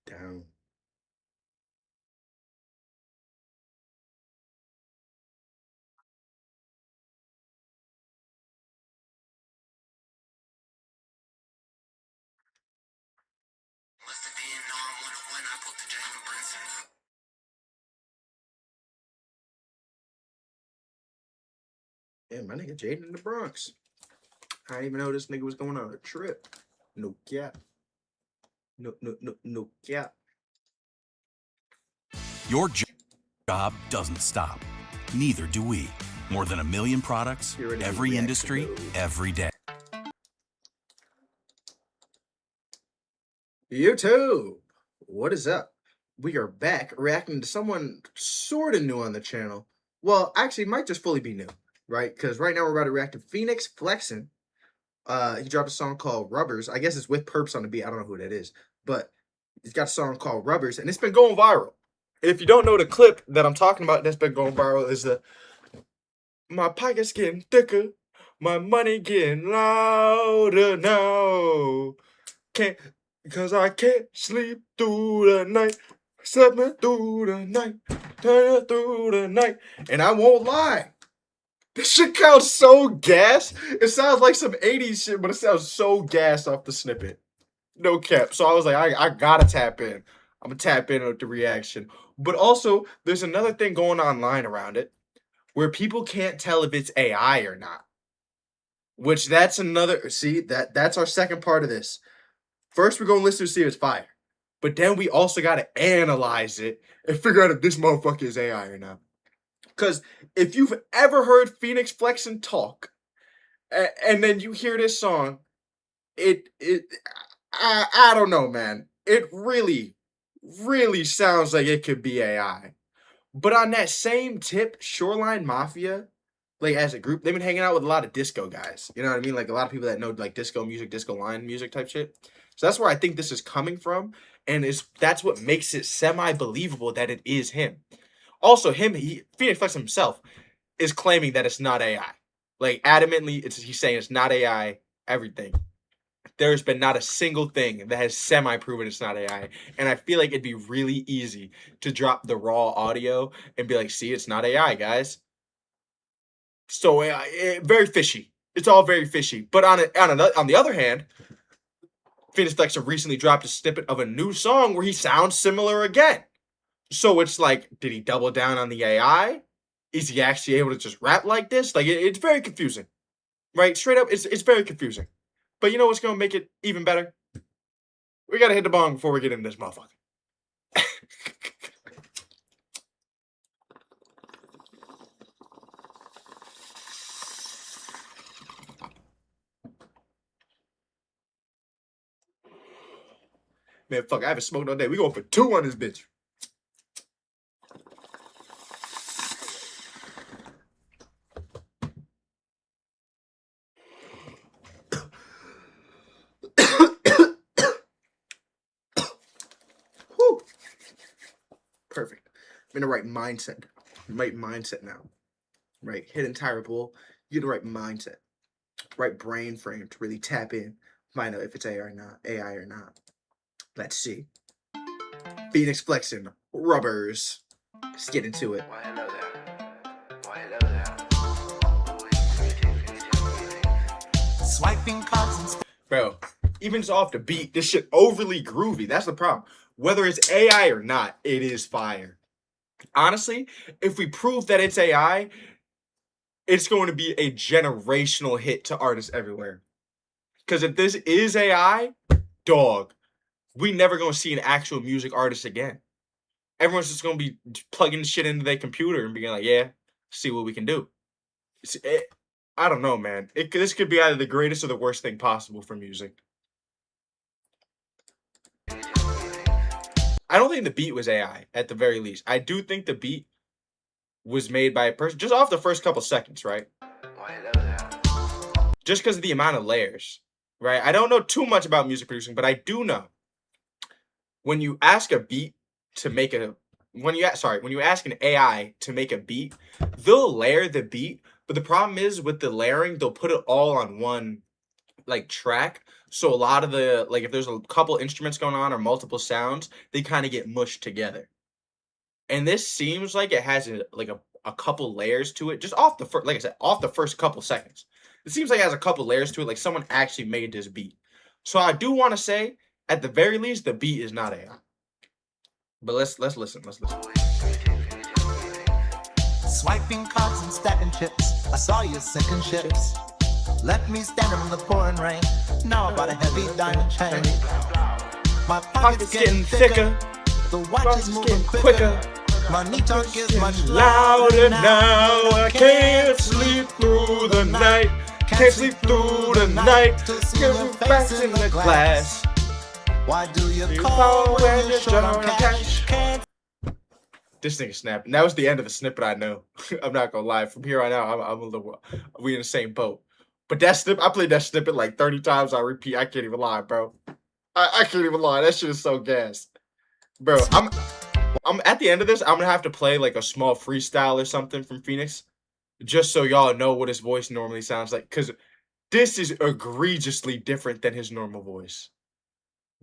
Down. Yeah, my nigga Jaden in the Bronx. I didn't even know this nigga was going on a trip. No cap. No cap. Your job doesn't stop. Neither do we. More than 1 million products, You're in a every reaction industry, mode. every day. YouTube, what is up? We are back reacting to someone sort of new on the channel. Well, actually, it might just fully be new, right? Because right now we're about to react to Phoenix Flexin. He dropped a song called Rubbers. I guess it's with Perps on the beat. I don't know who that is, but he's got a song called Rubbers, and it's been going viral. If you don't know the clip that I'm talking about that's been going viral, is the my pockets getting thicker, my money getting louder now. Can't because I can't sleep through the night. Sleeping through the night, turning through the night. And I won't lie. This shit sounds so gas. It sounds like some 80s shit, but it sounds so gas off the snippet. No cap. So I was like, I gotta tap in. I'm gonna tap in with the reaction. But also, there's another thing going online around it where people can't tell if it's AI or not. Which that's another that's our second part of this. First, we're gonna listen to see if it's fire. But then we also gotta analyze it and figure out if this motherfucker is AI or not. Because if you've ever heard Phoenix Flexin talk, and then you hear this song, I don't know, man. It really, really sounds like it could be AI. But on that same tip, Shoreline Mafia, like as a group, they've been hanging out with a lot of disco guys. You know what I mean? Like a lot of people that know like disco music, disco line music type shit. So that's where I think this is coming from, and that's what makes it semi-believable that it is him. Also, Phoenix Flex himself is claiming that it's not AI. Like adamantly, he's saying it's not AI. Everything. There's been not a single thing that has semi-proven it's not AI. And I feel like it'd be really easy to drop the raw audio and be like, see, it's not AI, guys. So very fishy. It's all very fishy. But on the other hand, Phoenix Flexer recently dropped a snippet of a new song where he sounds similar again. So it's like, did he double down on the AI? Is he actually able to just rap like this? Like it's very confusing, right? Straight up, it's very confusing. But you know what's gonna make it even better? We gotta hit the bong before we get into this motherfucker. Man, fuck, I haven't smoked all day. We going for 2 on this bitch. Whew. Perfect. I'm in the right mindset. Right mindset now. Right. Hit entire bull. You're the right mindset. Right brain frame to really tap in. Find out if it's AI or not. AI or not. Let's see. Phoenix Flexin, Rubbers. Let's get into it. Why hello there? Why hello there? Swiping cards and Bro, even just off the beat, this shit overly groovy. That's the problem. Whether it's AI or not, it is fire. Honestly, if we prove that it's AI, it's going to be a generational hit to artists everywhere. Because if this is AI, dog, we never gonna see an actual music artist again. Everyone's just gonna be plugging shit into their computer and being like, yeah, see what we can do. I don't know, man. This could be either the greatest or the worst thing possible for music. I don't think the beat was AI, at the very least. I do think the beat was made by a person, just off the first couple seconds, right? Why hello there? Just because of the amount of layers, right? I don't know too much about music producing, but I do know when you ask a beat to make a when you ask an AI to make a beat, they'll layer the beat, but the problem is with the layering, they'll put it all on one like track. So a lot of the like if there's a couple instruments going on or multiple sounds, they kind of get mushed together. And this seems like it has a couple layers to it, just off the first, like I said, off the first couple seconds. It seems like it has a couple layers to it, like someone actually made this beat. So I do want to say, at the very least, the beat is not AI. But let's listen. Let's listen. Swiping cards and stacking chips. I saw you sinking ships. Left me standing in the pouring rain. Now I bought a heavy diamond chain. My pocket's getting thicker. The watch is moving quicker. Money talk is much louder now. I can't sleep through the night. Can't sleep through the night. To see your face in the glass. Why do you call when you're short on cash? Can't. This nigga snapping. That was the end of the snippet. I know. I'm not gonna lie. From here on out, I'm a little. We in the same boat. But that snip, I played that snippet like 30 times. I repeat. I can't even lie, bro. I can't even lie. That shit is so gas, bro. I'm at the end of this. I'm gonna have to play like a small freestyle or something from Phoenix, just so y'all know what his voice normally sounds like. Cause this is egregiously different than his normal voice.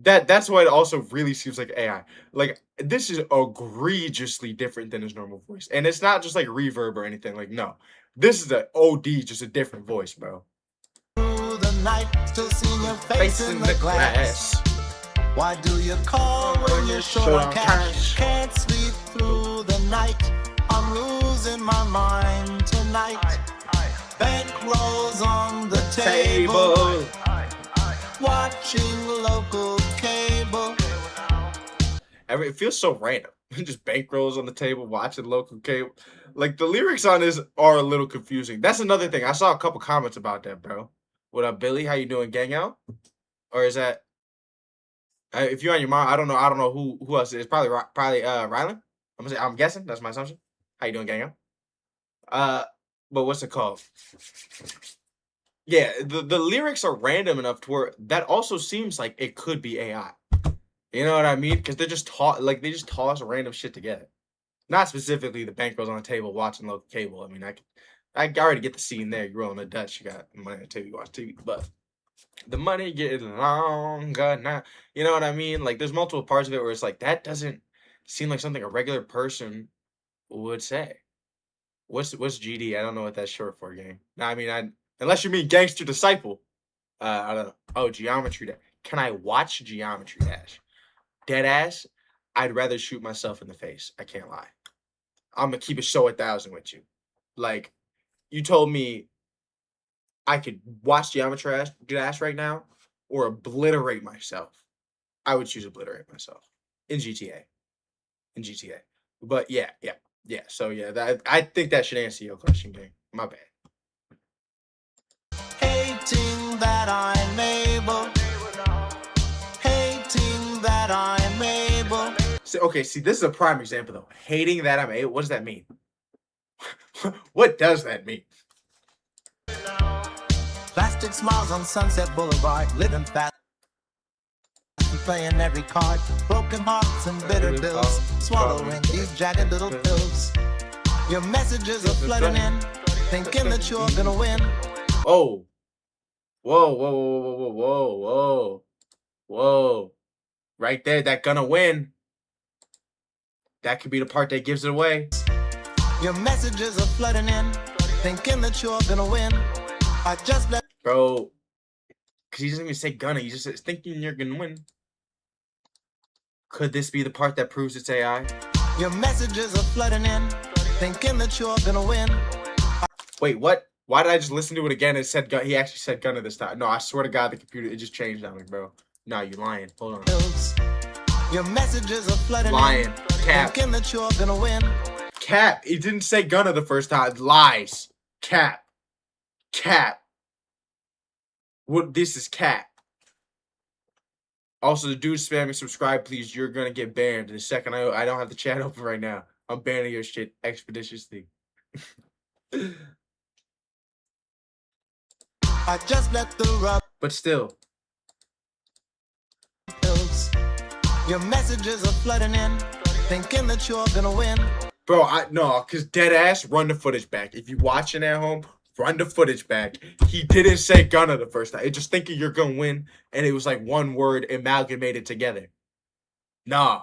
That's why it also really seems like AI. Like this is egregiously different than his normal voice, and it's not just like reverb or anything. Like no, this is a OD, just a different voice, bro. Through the night, still seeing your face in the glass. Why do you call when you're short on cash? Can't sleep through the night. I'm losing my mind tonight. Bank rolls on the table. Watching local cable. It feels so random. Just bankrolls on the table, watching local cable. Like the lyrics on this are a little confusing. That's another thing. I saw a couple comments about that, bro. What up, Billy? How you doing, gang out? Or is that if you're on your mom? I don't know who else it is. Probably Rylan. I'm guessing. That's my assumption. How you doing, gang out? But what's it called? Yeah, the lyrics are random enough to where that also seems like it could be AI. You know what I mean? Because they just toss random shit together. Not specifically the bankrolls on the table watching local cable. I mean, I already get the scene there. You're rolling the Dutch, you got money on the table, you watch TV. But the money getting longer now. You know what I mean? Like there's multiple parts of it where it's like that doesn't seem like something a regular person would say. What's GD? I don't know what that's short for, gang. No, I mean unless you mean Gangster Disciple. I don't know. Oh, Geometry Dash. Can I watch Geometry Dash? Deadass, I'd rather shoot myself in the face. I can't lie. I'm gonna keep it so 1,000 with you. Like, you told me I could watch Geometry Dash right now or obliterate myself. I would choose obliterate myself in GTA. But yeah. So yeah, I think that should answer your question, gang. My bad. Hating that I'm able. Hating that I'm able. See, this is a prime example though. Hating that I'm able. What does that mean? What does that mean? Plastic smiles on Sunset Boulevard, living fast. Playing every card, broken hearts and bitter bills, swallowing these jagged little pills. Your messages are flooding in, thinking that you're gonna win. Oh. Whoa. Right there, that gonna win. That could be the part that gives it away. Your messages are flooding in, thinking that you're gonna win. I just let Bro, because he doesn't even say gonna, he just says thinking you're gonna win. Could this be the part that proves it's AI? Your messages are flooding in, thinking that you're gonna win. Wait, what? Why did I just listen to it again? It said gun. He actually said gunna this time. No, I swear to God, the computer, it just changed on me, bro. Nah, you lying. Hold on. Your messages are flooding Lying. in, Cap. thinking that you're gonna win. Cap. He didn't say gunna the first time. Lies. Cap. What? This is cap. Also, the dude spamming subscribe, please. You're gonna get banned the second I don't have the chat open right now. I'm banning your shit expeditiously. I just let the rub But still, pills. Your messages are flooding in, thinking that you're gonna win. bro, no, cause dead ass, run the footage back. If you watching at home, run the footage back. He didn't say Gunna the first time. It just thinking you're gonna win, and it was like one word amalgamated together. Nah.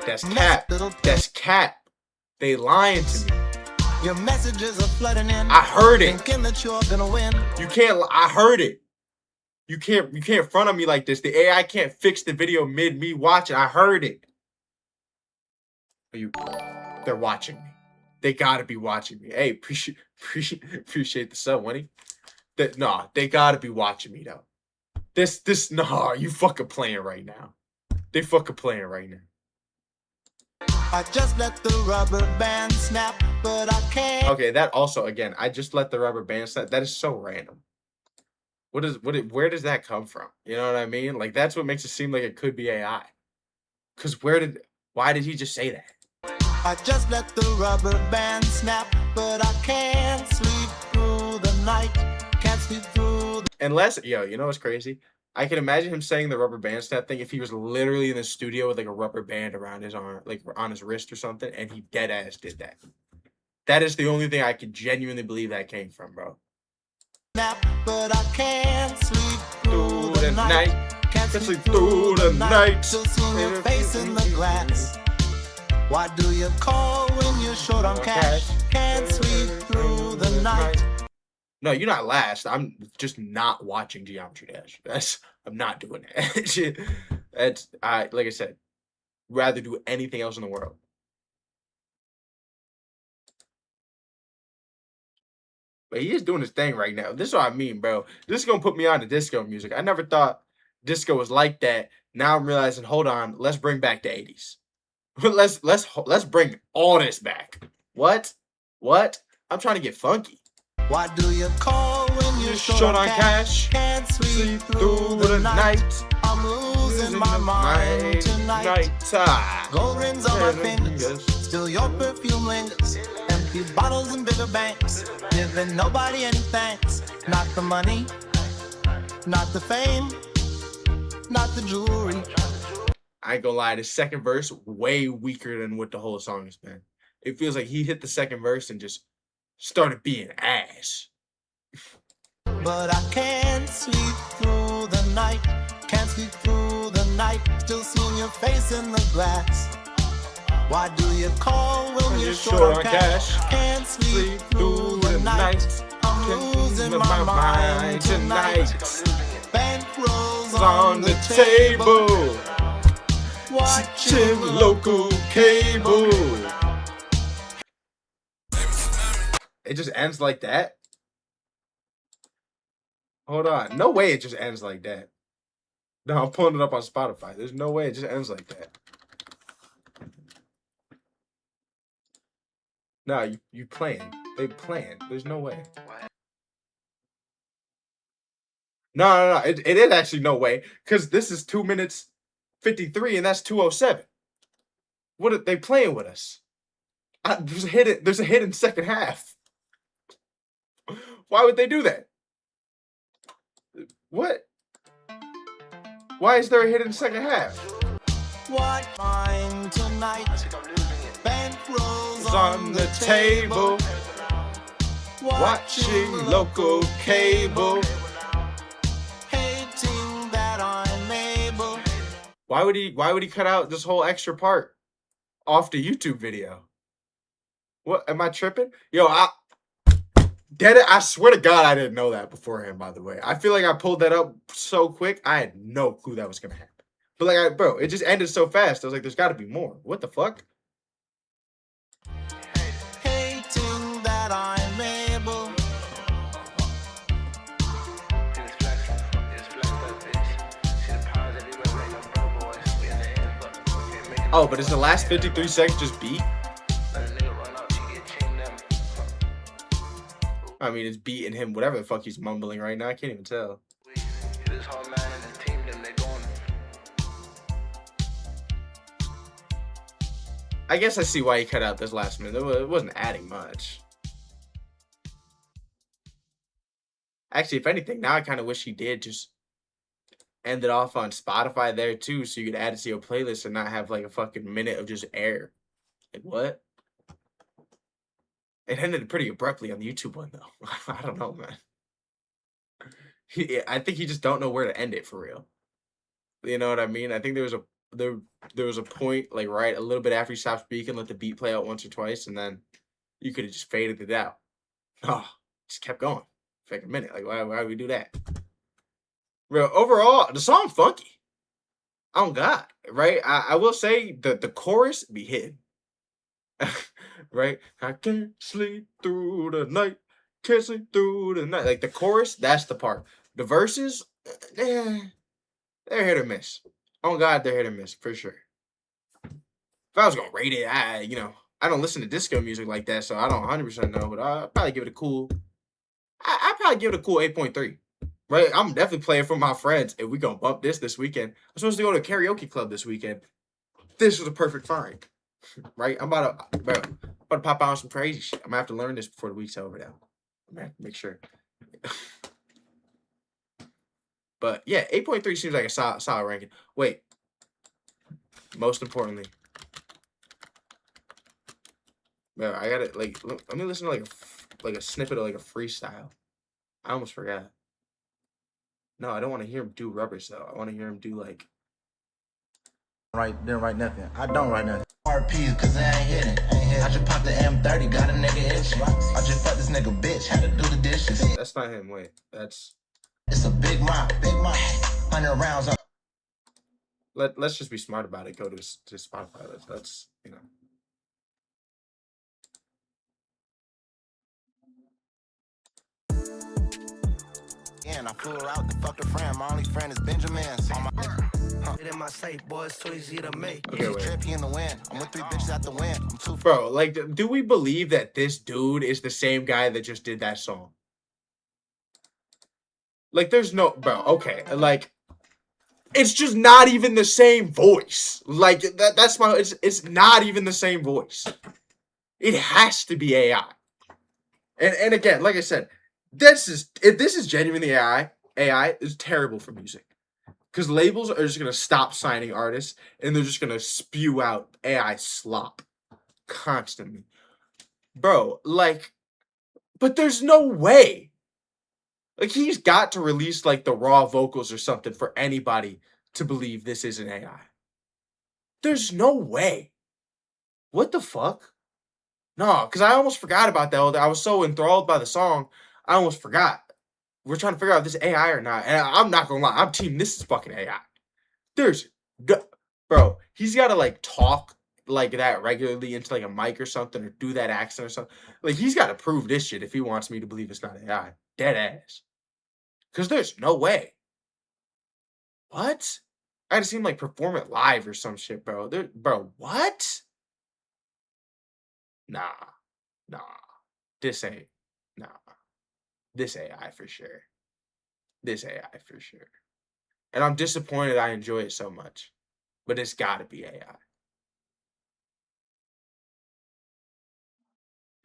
That's cap. That's cap. They lying to me. Your messages are flooding in. I heard it. Thinking that you're gonna win. You can't. I heard it. You can't front on me like this. The AI can't fix the video mid me watching. I heard it. They're watching me. They gotta be watching me. Hey, appreciate the sub, Winnie. Nah, they gotta be watching me though. Nah, you fucking playing right now. They fucking playing right now. I just let the rubber band snap, but I can't. Okay, that also again, I just let the rubber band snap. That is so random. Where does that come from? You know what I mean? Like that's what makes it seem like it could be AI. Cause why did he just say that? I just let the rubber band snap, but I can't sleep through the night. Can't sleep through the Unless, you know what's crazy? I can imagine him saying the rubber band snap thing if he was literally in the studio with like a rubber band around his arm, like on his wrist or something, and he dead ass did that. That is the only thing I could genuinely believe that came from, bro. snap, but I can't sleep through Through the night. Can't sleep through the night. Still seeing your face in the glass. Why do you call when you're short on cash? Can't sleep through the night. No, you're not last. I'm just not watching Geometry Dash. I'm not doing that. Like I said, rather do anything else in the world. But he is doing his thing right now. This is what I mean, bro. This is gonna put me on to disco music. I never thought disco was like that. Now I'm realizing, hold on, let's bring back the 80s. let's bring all this back. What? I'm trying to get funky. Why do you call when you're Short on cash? Can't sleep through the night. I'm losing my mind tonight. Gold rings on my fingers, still your perfume lingers. Empty bottles and bigger banks, giving nobody any thanks. Not the money, not the fame, not the jewelry. I ain't gonna lie, the second verse way weaker than what the whole song has been. It feels like he hit the second verse and just started being ass. But I can't sleep through the night. Can't sleep through the night. Still seeing your face in the glass. Why do you call when you're short on cash? Can't sleep through the night. I'm losing my mind tonight. Bankrolls on the table. Watching local cable. It just ends like that? Hold on. No way it just ends like that. No, I'm pulling it up on Spotify. There's no way it just ends like that. No, you playing. They playing. There's no way. No. It is actually no way. Because this is 2 minutes 53 and that's 2:07. What are they playing with us? There's a hidden second half. Why would they do that? What? Why is there a hidden second half? What mine tonight? Bankrolls On the table, watching local cable. Hating that I'm able. Why would he cut out this whole extra part off the YouTube video? What am I tripping? Yo, I swear to God, I didn't know that beforehand, by the way. I feel like I pulled that up so quick. I had no clue that was going to happen. But like, bro, it just ended so fast. I was like, there's got to be more. What the fuck? Hating that I'm able. Oh, but is the last 53 seconds just beat? I mean, it's beating him, whatever the fuck he's mumbling right now. I can't even tell. I guess I see why he cut out this last minute. It wasn't adding much. Actually, if anything, now I kind of wish he did just end it off on Spotify there too, so you could add it to your playlist and not have like a fucking minute of just air. Like what? It ended pretty abruptly on the YouTube one though. I don't know, man. I think he just don't know where to end it for real. You know what I mean? I think there was a point like right a little bit after he stopped speaking, let the beat play out once or twice, and then you could have just faded it out. Oh, just kept going for like a minute. Like why would we do that? Bro, overall, the song funky. Oh God, right? I will say the chorus be hidden. Right? I can't sleep through the night. Can't sleep through the night. Like the chorus, that's the part. The verses, they're hit or miss. Oh God, they're hit or miss for sure. If I was gonna rate it, I don't listen to disco music like that, so I don't 100% know, but I'd probably give it a cool. I'd probably give it a cool 8.3. Right? I'm definitely playing for my friends, and we gonna bump this weekend. I'm supposed to go to a karaoke club this weekend. This was a perfect find. Right? I'm about to pop out on some crazy shit. I'm gonna have to learn this before the week's over now. I'm gonna have to make sure. But yeah, 8.3 seems like a solid ranking. Wait. Most importantly. Bro, I gotta let me listen to like a snippet of like a freestyle. I almost forgot. No, I don't want to hear him do rubbers though. I want to hear him do like Didn't write nothing. I don't write nothing. RPs, cause I ain't hitting. I just popped the M30, got a nigga itching. I just fucked this nigga bitch, had to do the dishes. that's not him. Wait, that's It's a big mouth, 100 rounds on. let's just be smart about it. Go to Spotify. That's And I flew her out to fuck her friend. My only friend is Benjamin. In my sight, boy, it's too easy to make. Okay, wait. Trippy in the wind. I'm with 3 bitches at the wind. I'm too Bro, like, do we believe that this dude is the same guy that just did that song? Like, there's no, bro, okay, like, it's just not even the same voice. Like, that's my, it's not even the same voice. It has to be AI. And again, like I said, if this is genuinely AI is terrible for music. Because labels are just going to stop signing artists, and they're just going to spew out AI slop constantly. Bro, like, but there's no way. Like, he's got to release, like, the raw vocals or something for anybody to believe this isn't AI. There's no way. What the fuck? No, because I almost forgot about that. I was so enthralled by the song, I almost forgot. We're trying to figure out if this AI or not. And I'm not gonna lie, I'm team this is fucking AI. Bro, he's gotta like talk like that regularly into like a mic or something, or do that accent or something. Like he's gotta prove this shit if he wants me to believe it's not AI. Dead ass. Cause there's no way. What? I gotta see him like perform it live or some shit, bro. Bro, what? Nah. This ain't. Nah. This AI for sure. This AI for sure. And I'm disappointed I enjoy it so much. But it's gotta be AI. It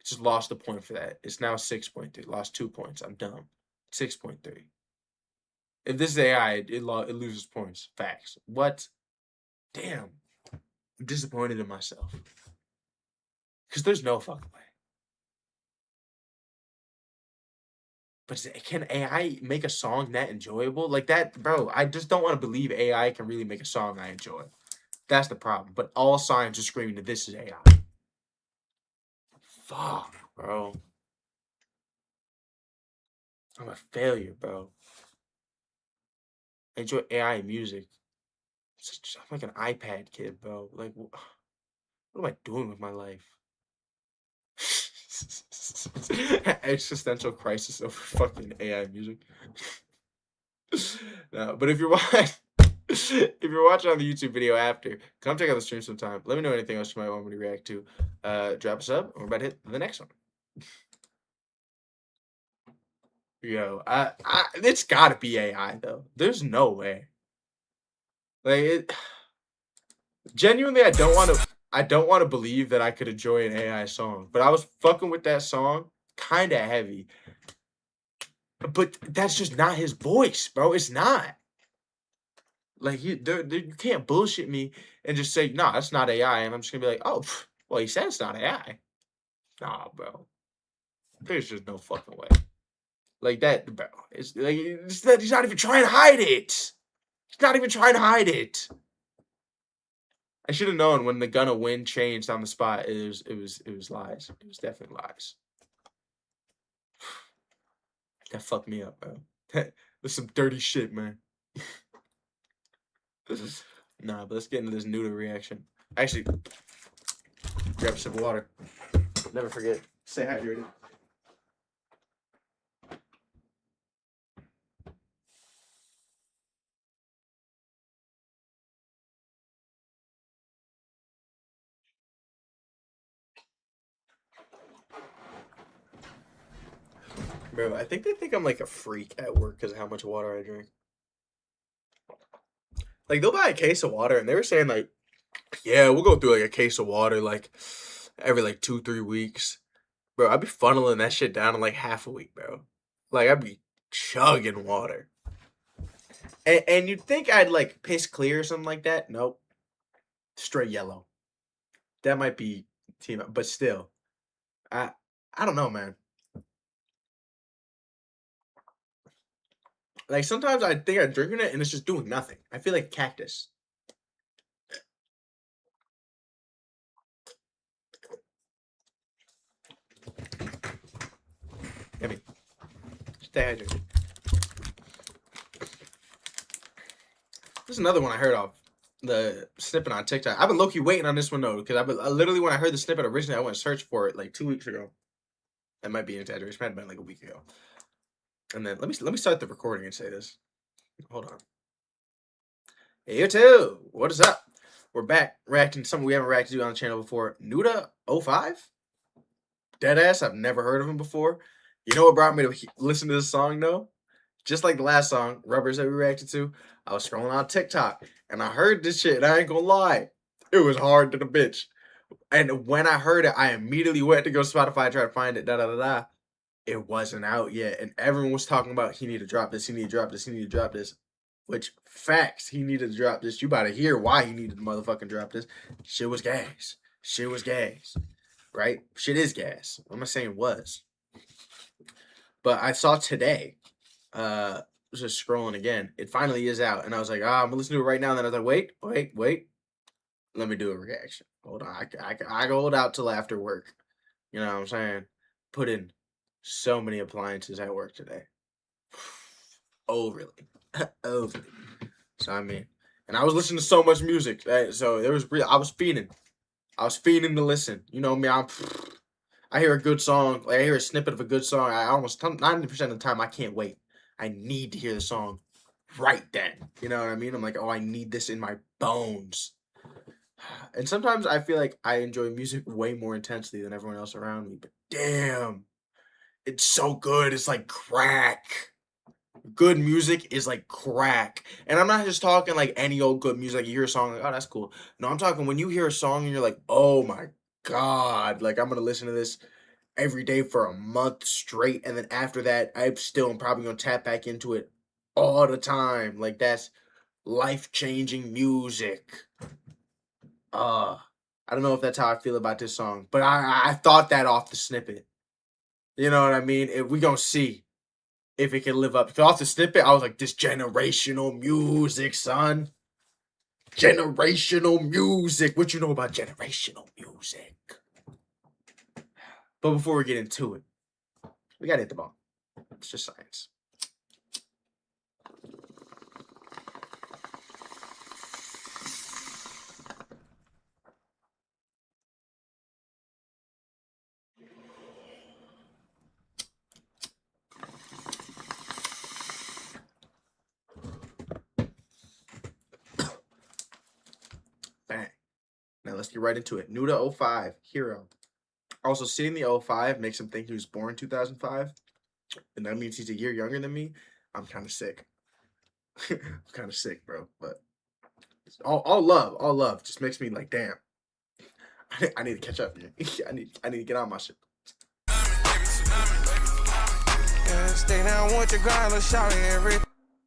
just lost a point for that. It's now 6.3. Lost 2 points. I'm dumb. 6.3. If this is AI, it loses points. Facts. What? Damn. I'm disappointed in myself. Because there's no fucking way. But can AI make a song that enjoyable? Like that, bro, I just don't want to believe AI can really make a song I enjoy. That's the problem. But all signs are screaming that this is AI. Fuck, bro. I'm a failure, bro. I enjoy AI music. I'm like an iPad kid, bro. Like, what am I doing with my life? Existential crisis over fucking AI music. No, but if you're watching on the YouTube video after, come check out the stream sometime. Let me know anything else you might want me to react to. Drop us up, and we're about to hit the next one. Yo, it's gotta be AI though. There's no way. Like genuinely, I don't want to believe that I could enjoy an AI song, but I was fucking with that song kind of heavy. But that's just not his voice, bro. It's not. Like you can't bullshit me and just say, nah, that's not AI, and I'm just gonna be like, oh, well, he said it's not AI. Nah, bro. There's just no fucking way. Like that, bro. It's like he's not even trying to hide it. He's not even trying to hide it. I should have known when the Gonna Win changed on the spot. It was lies. It was definitely lies. That fucked me up, bro. That's some dirty shit, man. Nah, but let's get into this noodle reaction. Actually, grab a sip of water. Never forget. Stay hydrated. Bro, I think they think I'm like a freak at work because of how much water I drink. Like, they'll buy a case of water and they were saying, like, yeah, we'll go through like a case of water like every like 2-3 weeks. Bro, I'd be funneling that shit down in like half a week, bro. Like, I'd be chugging water. And you'd think I'd like piss clear or something like that. Nope. Straight yellow. That might be team, but still. I don't know, man. Like, sometimes I think I'm drinking it and it's just doing nothing. I feel like cactus. Yummy. Stay hydrated. There's another one I heard of. The snippet on TikTok. I've been low-key waiting on this one, though, because I literally, when I heard the snippet originally, I went to search for it like 2 weeks ago. That might be an exaggeration. It might have been like a week ago. And then let me start the recording and say this. Hold on. Hey, you too. What is up? We're back reacting to something we haven't reacted to on the channel before. Nuda05? Deadass. I've never heard of him before. You know what brought me to listen to this song, though? Just like the last song, Rubbers, that we reacted to, I was scrolling on TikTok, and I heard this shit, and I ain't gonna lie. It was hard to the bitch. And when I heard it, I immediately went to go Spotify, try to find it, da-da-da-da. It wasn't out yet, and everyone was talking about he need to drop this, he need to drop this, he need to drop this. Which, facts, he needed to drop this. You about to hear why he needed to motherfucking drop this. Shit was gas. Shit was gas. Right? Shit is gas. I'm not saying was. But I saw today, just scrolling again, it finally is out, and I was like, I'm gonna listen to it right now, and then I was like, wait. Let me do a reaction. Hold on. I can hold out till after work. You know what I'm saying? Put in so many appliances at work today. Overly. Overly. So, I mean, and I was listening to so much music. So, there was I was fiending. I was fiending to listen. You know me, I hear a good song. Like, I hear a snippet of a good song. I almost 90% of the time, I can't wait. I need to hear the song right then. You know what I mean? I'm like, oh, I need this in my bones. And sometimes I feel like I enjoy music way more intensely than everyone else around me. But damn, it's so good. It's like crack. Good music is like crack. And I'm not just talking like any old good music. Like, you hear a song, like, oh, that's cool. No, I'm talking when you hear a song and you're like, oh my God. Like, I'm going to listen to this every day for a month straight. And then after that, I'm probably going to tap back into it all the time. Like, that's life-changing music. I don't know if that's how I feel about this song, but I thought that off the snippet. You know what I mean? If we gonna see if it can live up. Off the snippet, I was like, this generational music, son. Generational music. What you know about generational music? But before we get into it, we gotta hit the ball. It's just science. Bang. Now let's get right into it. Nuda05, Hero. Also, seeing the 05 makes him think he was born in 2005. And that means he's a year younger than me. I'm kind of sick. I'm kind of sick, bro. But all love just makes me like, damn. I need to catch up. I need to get on my shit.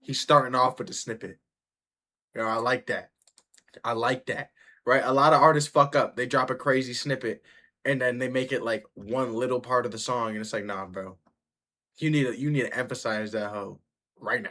He's starting off with the snippet. You know, I like that. Right? A lot of artists fuck up. They drop a crazy snippet, and then they make it like one little part of the song, and it's like, nah, bro, you need to emphasize that hoe right now.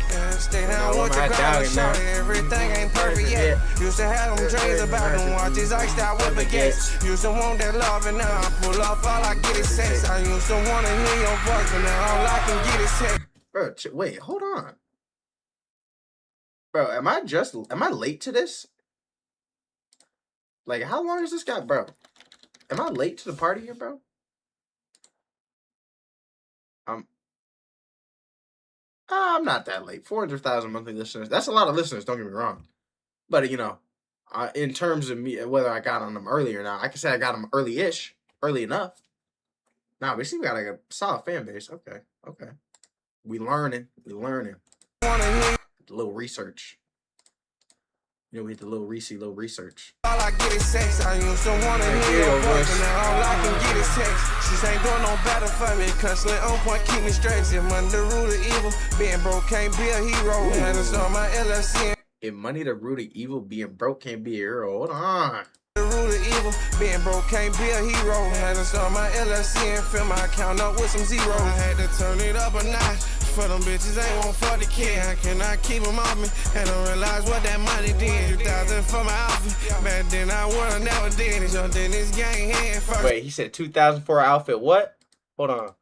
Yeah, stay Now, down with my your dog girl, in there. shawty, everything ain't perfect yet. Used to have them dreams about them watches, iced out with baguettes. Used to want that love, and now I pull off, all I get is sex. I used to want to hear your voice, but now all I can get is sex. Bro, wait, hold on. Bro, am I late to this? Like, how long has this got, bro? Am I late to the party here, bro? I'm not that late. 400,000 monthly listeners. That's a lot of listeners, don't get me wrong. But, you know, in terms of me, whether I got on them early or not, I can say I got them early-ish, early enough. Nah, we still got like a solid fan base. Okay. We learning. A little research. You know, we hit the little research. All I get is sex. I used to want to hear your voice, and now all I can get is text. She ain't doing no better for me, constantly on point, keep me straight. If money the root of evil, being broke can't be a hero. Had to start my LLC. If money the root of evil, being broke can't be a hero. Hold on. The root of evil, being broke can't be a hero. Had to start my LLC and fill my account up with some zeros. I had to turn it up a notch. For them bitches ain't want for the kid. I cannot keep them off me. And don't realize what that money did. 2,000 for my outfit. Back then I would've never did it. So then this gang hand first. Wait, he said 2,000 for an outfit. What? Hold on.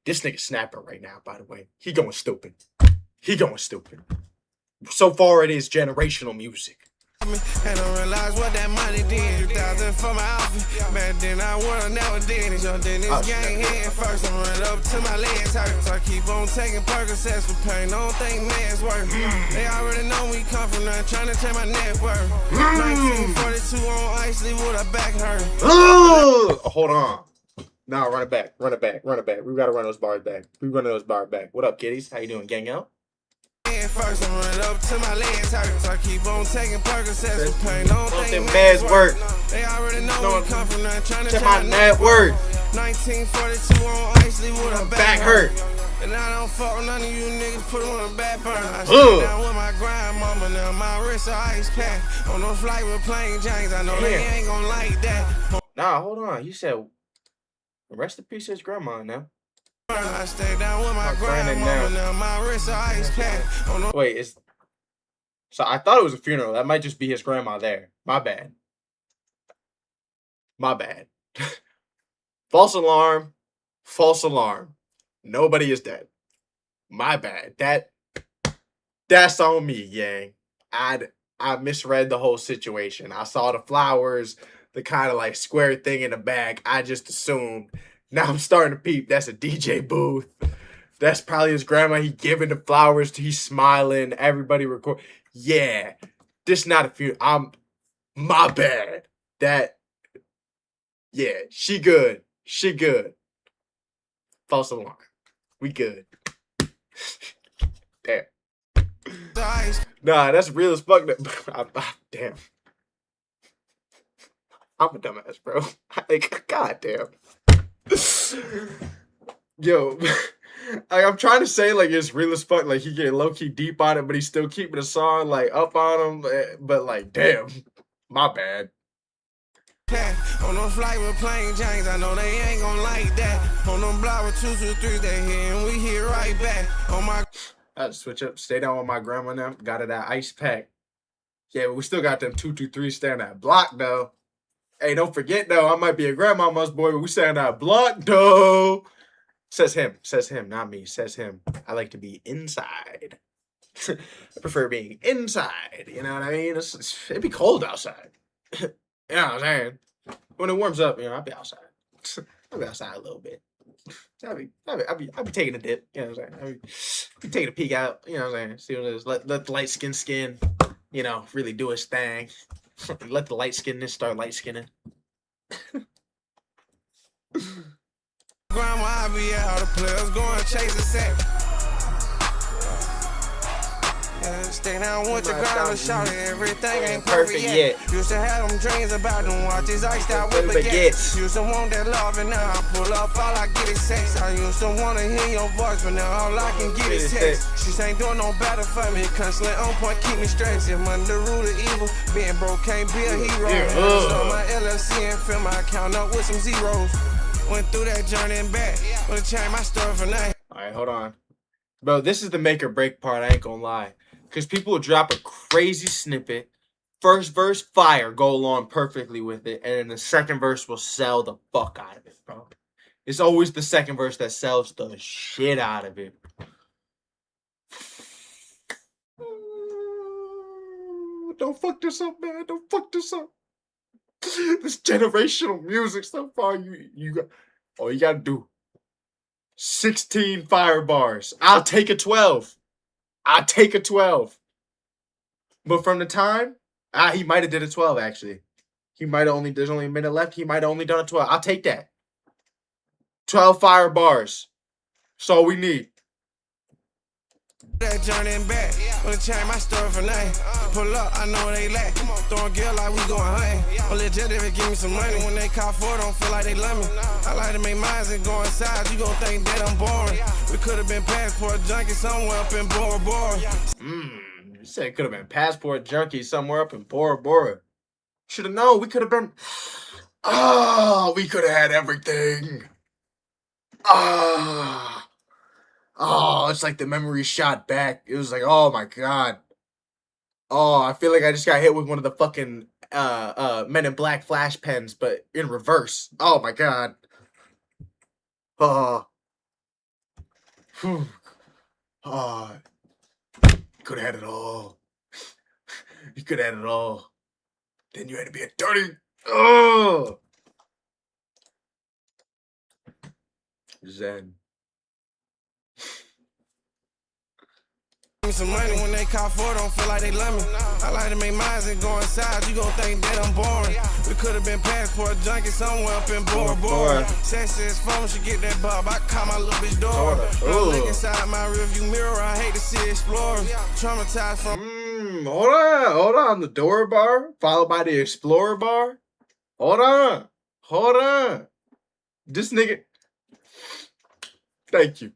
This nigga snapping right now, by the way. He going stupid. So far, it is generational music. And don't realize what that money did. 2,000 for my outfit. Back then I would've never did it. So then this gang hand first. I'm running up to my legs hurt. So I keep on taking Percocets for pain. Don't think man's worth. They already know we come from nothing. Trying to take my net worth. 1942 on ice, leave with a back hurt. Hold on. Nah, run it back. We gotta run those bars back. What up, kiddies? How you doing, gang out? First, I'm running up to my legs hurt. So I keep on taking Percocets for pain. Don't think man's worth. They already know we come from nothing. Trying to Check take my net worth. 1942 on ice, leave with a Back hurt. And I don't fuck with none of you niggas, put them on the back burner. I stay down with my grandmama, now my wrist a ice pack. On no flight with plain James, I know they ain't gon' like that. Nah, hold on. You said, rest in peace, his grandma now. I stay down with my Brandon grandmama, now. now my wrist a ice pack. On no Wait, so I thought it was a funeral. That might just be his grandma there. My bad. False alarm. Nobody is dead. My bad. That's on me, gang. I misread the whole situation. I saw the flowers, the kind of like square thing in the bag. I just assumed. Now I'm starting to peep. That's a DJ booth. That's probably his grandma. He giving the flowers. He's smiling. Everybody record. Yeah, this not a funeral. My bad. Yeah, she good. False alarm. We good. Damn. Nah, that's real as fuck. Damn. I'm a dumbass, bro. Like, goddamn. Yo, I'm trying to say like it's real as fuck. Like he getting low key deep on it, but he's still keeping the song like up on him. But like, damn, my bad. On no flight with plain James, I know they ain't gon' like that. On them block with 223, they here and we here right back. On my I had to switch up, stay down with my grandma now. Got it at ice pack. Yeah, but we still got them 223 stand at block though. Hey, don't forget though, I might be a grandmama's boy, but we stand at block though. Says him, not me. Says him. I like to be inside. I prefer being inside. You know what I mean? It'd be cold outside. You know what I'm saying? When it warms up, you know, I'll be outside. I'll be outside a little bit. I'll be taking a dip. You know what I'm saying? I'll be taking a peek out. You know what I'm saying? See what it is. Let the light skin, you know, really do its thing. Let the light skinness start light skinning. grandma, I be out, the players going chase a sack. Yeah, Stay down with your Right, girl and that- shout it. Everything ain't Perfect perfect yet. yet. Used to have them dreams about them watches iced out with With baguettes. baguettes. Used to want that love and now I pull up, all I get is sex. I used to wanna hear your voice, but now all I can get is text. She ain't doing no better for me, constantly on point, keep me stressed. If I'm the root of evil, being broke can't be a hero. Yeah. So my LLC and fill my account up with some zeros. Went through that journey and back, wanna change my story for nothing. All right, hold on. Bro, this is the make or break part, I ain't gonna lie. Because people will drop a crazy snippet. First verse, fire, go along perfectly with it. And then the second verse will sell the fuck out of it, bro. It's always the second verse that sells the shit out of it. Don't fuck this up, man. Don't fuck this up. This generational music so far, you got all you gotta do. 16 fire bars. I'll take a 12. I'll take a 12. But from the time, he might have did a 12 actually. He might have only, there's only a minute left. He might have only done a 12. I'll take that. 12 fire bars. That's all we need. That journey and back, wanna change my story for nothing. Pull up, I know they lack. Throwing gear like we going hunting. Only legit if it give me some money. When they call for it, don't feel like they love me. I like to make mines and go inside. You gon' think that I'm boring. We could have been passport junkie somewhere up in Bora Bora. You said it could have been passport junkie somewhere up in Bora Bora. Should have known. We could have been. Oh, we could have had everything. Oh, it's like the memory shot back. It was like, oh my god. Oh, I feel like I just got hit with one of the fucking Men in Black flash pens, but in reverse. Oh my god. Oh. Whew. Oh. Could have had it all. You could have had it all. Then you had to be a dirty. Oh. Zen. Give me some money when they call for it, don't feel like they love me. I like to make mines and go inside. You gon' think that I'm boring. We could have been passport junkie somewhere up in Bora Bora. Sexy as phone, she get that bob. I call my little bitch door. Look inside my rearview mirror. I hate to see explorers. Traumatized from. Hold on. The door bar followed by the explorer bar. Hold on. This nigga. Thank you.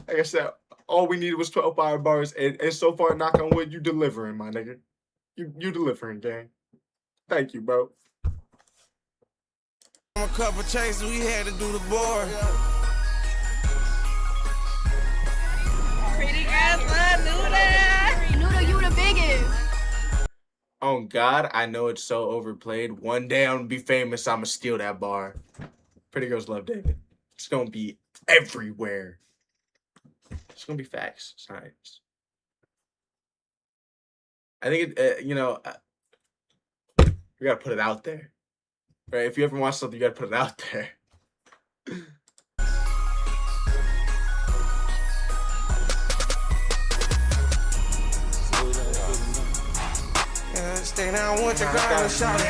Like I said, all we needed was 12 fire bars, and so far, knock on wood, you delivering, my nigga. You delivering, gang. Thank you, bro. A couple chases, we had to do the board. Pretty girls love Nuda. Nuda, you the biggest. Oh God, I know it's so overplayed. One day I'm gonna be famous. I'ma steal that bar. Pretty girls love David. It's gonna be everywhere. It's gonna be facts, science. I think it. You gotta put it out there, right? If you ever want something, you gotta put it out there. Stay down with your girl and shout it.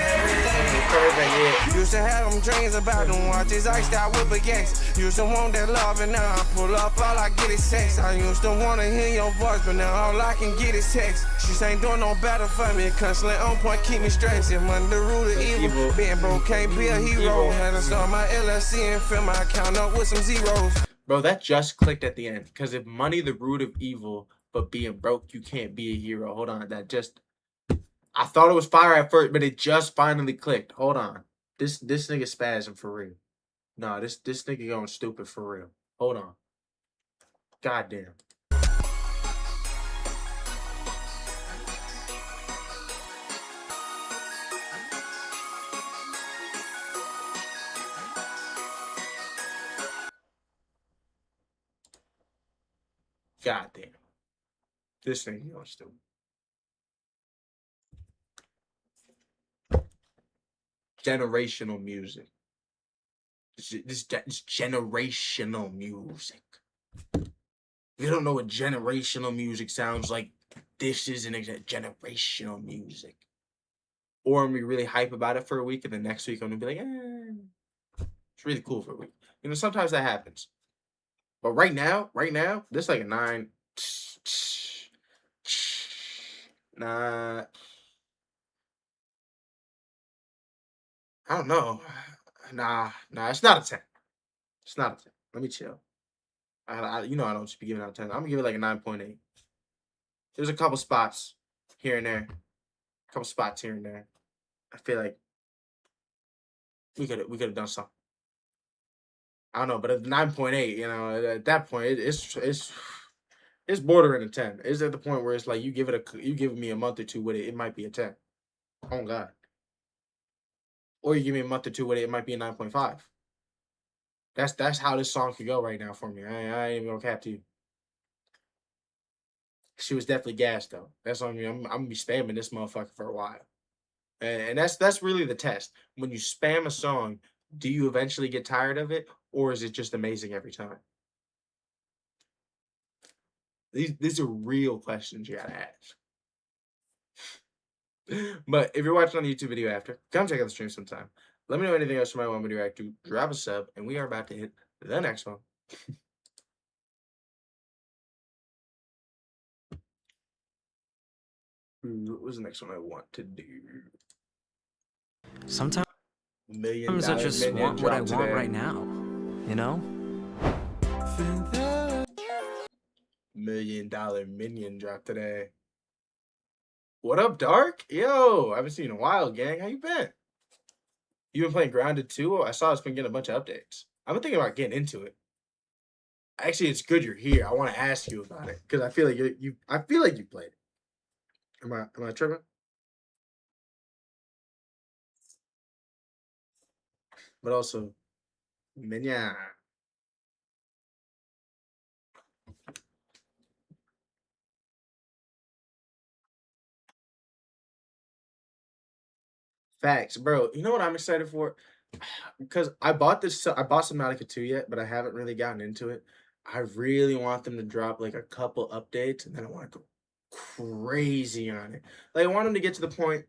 Used to have them dreams about them watches iced out with baguettes. Used to want that love and now I pull up, all I get is sex. I used to wanna hear your voice, but now all I can get is text. She ain't doing no better for me, constantly on point, keep me stressed. If I'm the root of evil, being broke can't be a hero. Had to start my LLC and fill my account up with some zeros. Bro, that just clicked at the end. Because if money the root of evil, but being broke, you can't be a hero. Hold on, that just... I thought it was fire at first, but it just finally clicked. Hold on. This nigga spazzing for real. Nah, this nigga going stupid for real. Hold on. Goddamn. Goddamn. This nigga going stupid. Generational music. This generational music. If you don't know what generational music sounds like, this isn't generational music. Or I'm gonna be really hype about it for a week, and the next week I'm gonna be like, it's really cool for a week. Sometimes that happens. But right now, this like a 9. Nah, I don't know. Nah, it's not a 10. It's not a 10. Let me chill. You know I don't just be giving out 10. I'm gonna give it like a 9.8. There's a couple spots here and there. A couple spots here and there. I feel like we could have done something. I don't know, but at 9.8, you know, at that point, it's bordering a 10. It's at the point where it's like you give me a month or two with it, it might be a 10. Oh God. Or you give me a month or two with it, it might be a 9.5. That's how this song could go right now for me. I ain't even gonna cap to you. She was definitely gassed though. That's on me. I'm gonna be spamming this motherfucker for a while. And that's really the test. When you spam a song, do you eventually get tired of it, or is it just amazing every time? These are real questions you gotta ask. But if you're watching on the YouTube video after, come check out the stream sometime. Let me know anything else you might want me to react to. Drop a sub, and we are about to hit the next one. What was the next one I want to do? Sometimes $1 million I just minion want what I drop want today. right now, you know? $1 million minion drop today. What up, Dark? Yo, I haven't seen you in a while, gang. How you been? You been playing Grounded 2? I saw it's been getting a bunch of updates. I've been thinking about getting into it. Actually, it's good you're here. I want to ask you about it because I feel like you played it. Am I tripping? But also, minion. Facts, bro. You know what I'm excited for? Because I bought Subnautica 2 yet, but I haven't really gotten into it. I really want them to drop like a couple updates, and then I want to go crazy on it. Like I want them to get to the point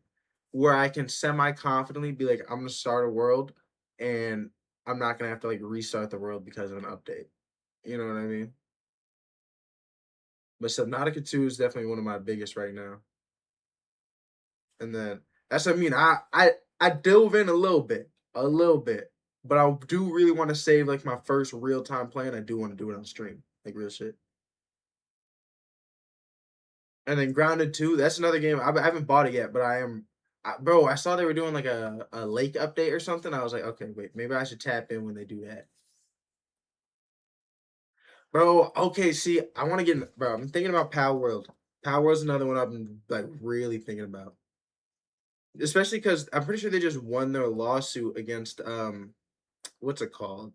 where I can semi-confidently be like, I'm gonna start a world, and I'm not gonna have to like restart the world because of an update. You know what I mean? But Subnautica 2 is definitely one of my biggest right now. And then that's what I mean. I dove in a little bit, but I do really want to save like my first real time playing. I do want to do it on stream, like real shit. And then Grounded 2, that's another game. I haven't bought it yet, but bro, I saw they were doing like a lake update or something. I was like, okay, wait, maybe I should tap in when they do that. Bro, okay, see, I want to bro, I'm thinking about Power World. Power World's another one I've been like really thinking about. Especially because I'm pretty sure they just won their lawsuit against what's it called?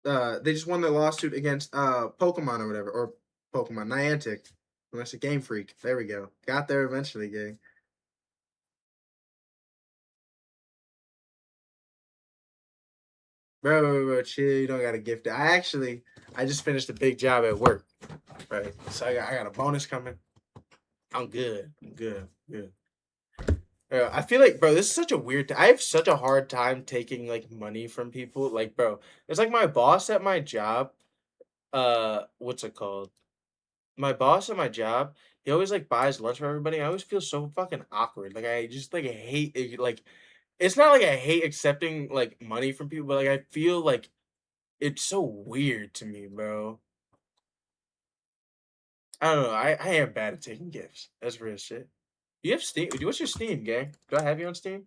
They just won their lawsuit against Pokemon or whatever, or Pokemon Niantic. Unless a Game Freak. There we go. Got there eventually, gang. Bro, chill. You don't got to gift it. I just finished a big job at work, right? So I got a bonus coming. I'm good. Good. I feel like, bro, this is such a weird. I have such a hard time taking like money from people. Like, bro, it's like my boss at my job. What's it called? My boss at my job. He always like buys lunch for everybody. I always feel so fucking awkward. Like I just like hate it. Like it's not like I hate accepting like money from people, but like I feel like it's so weird to me, bro. I don't know. I am bad at taking gifts. That's real shit. You have Steam? What's your Steam, gang? Do I have you on Steam?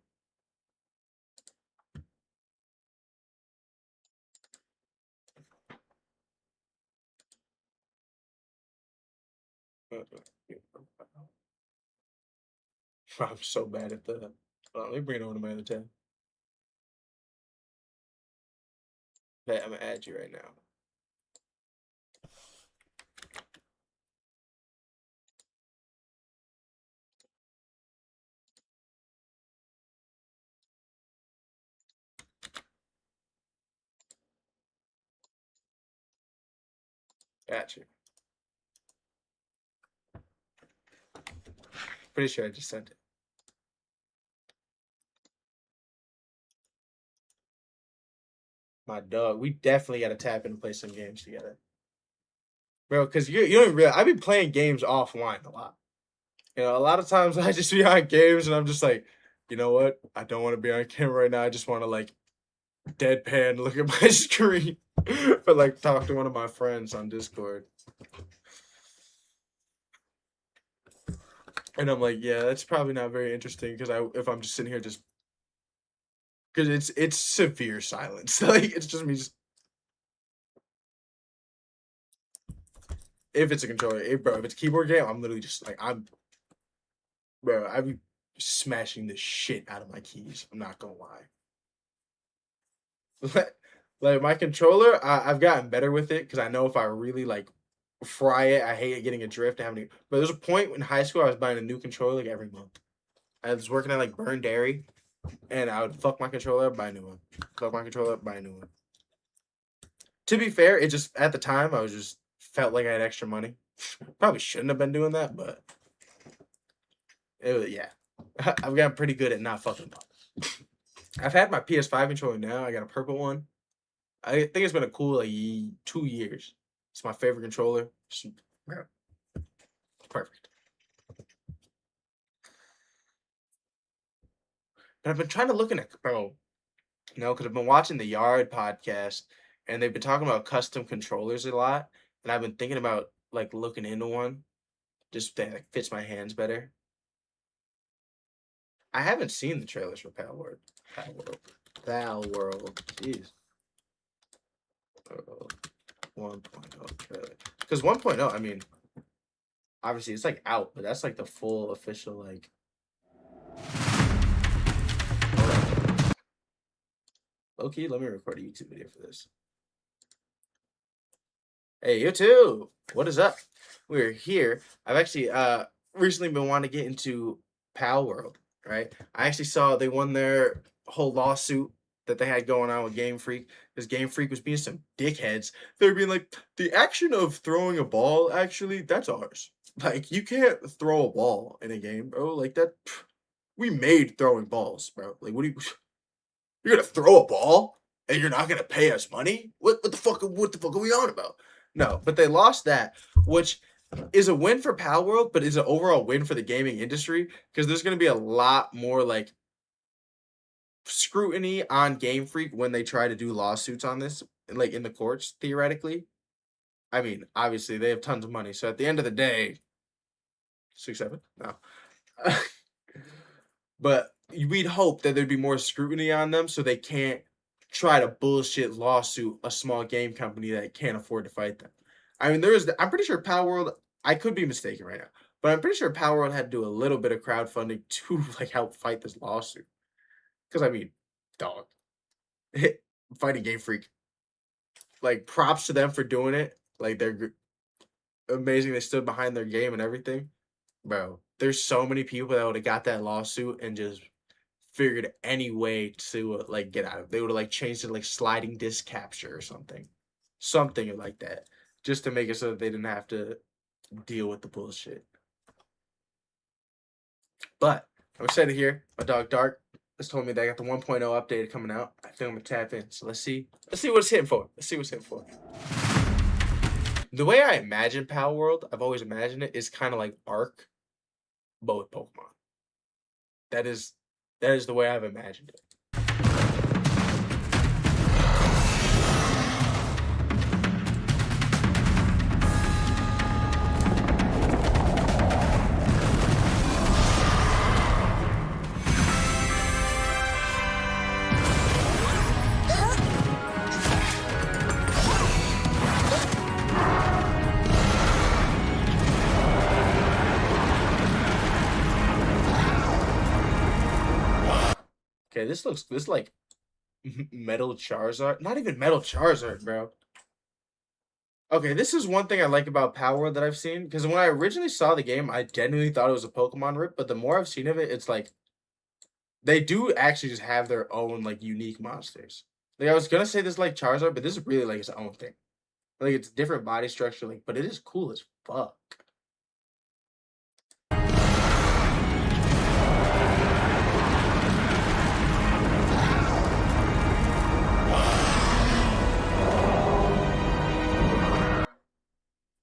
I'm so bad at that. Let me bring it over to my other tab. Okay, I'm gonna add you right now. Got you. Pretty sure I just sent it. my dog. We definitely got to tap in and play some games together, bro. Because you don't realize I've been playing games offline a lot. You know, a lot of times I just be on games and I'm just like, you know what? I don't want to be on camera right now. I just want to like deadpan look at my screen, but like talk to one of my friends on Discord. And I'm like, yeah, that's probably not very interesting because if I'm just sitting here just because it's severe silence. Like it's just me just if it's a controller, bro, if it's a keyboard game, I'm literally just like I be smashing the shit out of my keys. I'm not gonna lie. Like my controller, I've gotten better with it because I know if I really like fry it, I hate it getting adrift. But there's a point in high school I was buying a new controller like every month. I was working at like Burn Dairy, and I would fuck my controller up, buy a new one. Fuck my controller up, buy a new one. To be fair, it just at the time I was just felt like I had extra money. Probably shouldn't have been doing that, but it was, yeah. I've gotten pretty good at not fucking up. I've had my PS5 controller now. I got a purple one. I think it's been a cool like 2 years. It's my favorite controller. It's perfect. But I've been trying to look at bro, because I've been watching the Yard podcast and they've been talking about custom controllers a lot, and I've been thinking about like looking into one, just that like, fits my hands better. I haven't seen the trailers for Palworld. Jeez. 1.0 trailer. Because 1.0, I mean, obviously it's like out, but that's like the full official like. Okay, let me record a YouTube video for this. Hey, YouTube, what is up? We're here. I've actually recently been wanting to get into Palworld, right? I actually saw they won their whole lawsuit that they had going on with Game Freak, because Game Freak was being some dickheads. They were being like, the action of throwing a ball, actually, that's ours. Like, you can't throw a ball in a game, bro. Like, that, we made throwing balls, bro. Like, what do you, you're gonna throw a ball and you're not gonna pay us money? What the fuck are we on about? No, but they lost that, which is a win for Palworld, but is an overall win for the gaming industry, because there's gonna be a lot more, like, scrutiny on Game Freak when they try to do lawsuits on this, like in the courts, theoretically. I mean, obviously they have tons of money, so at the end of the day, 6-7? No. But we'd hope that there'd be more scrutiny on them so they can't try to bullshit lawsuit a small game company that can't afford to fight them. I mean, I'm pretty sure Palworld, I could be mistaken right now, but I'm pretty sure Palworld had to do a little bit of crowdfunding to like help fight this lawsuit. Because, I mean, dog. Fighting Game Freak. Like, props to them for doing it. Like, they're amazing. They stood behind their game and everything. Bro, there's so many people that would have got that lawsuit and just figured any way to, like, get out of it. They would have, like, changed it, like, sliding disc capture or something. Something like that. Just to make it so that they didn't have to deal with the bullshit. But, I'm excited here. My dog, Dark, just told me they got the 1.0 update coming out. I think I'm gonna tap in. So let's see what it's hitting for. The way I imagine Palworld, I've always imagined it, is kind of like Ark, but with Pokemon. That is the way I've imagined it. Okay, this like Metal Charizard. Not even Metal Charizard, bro. Okay, this is one thing I like about Palworld that I've seen, because when I originally saw the game, I genuinely thought it was a Pokemon rip, but the more I've seen of it, it's like they do actually just have their own like unique monsters. Like, I was gonna say this like Charizard, but this is really like its own thing. Like, it's different body structure, like, but it is cool as fuck.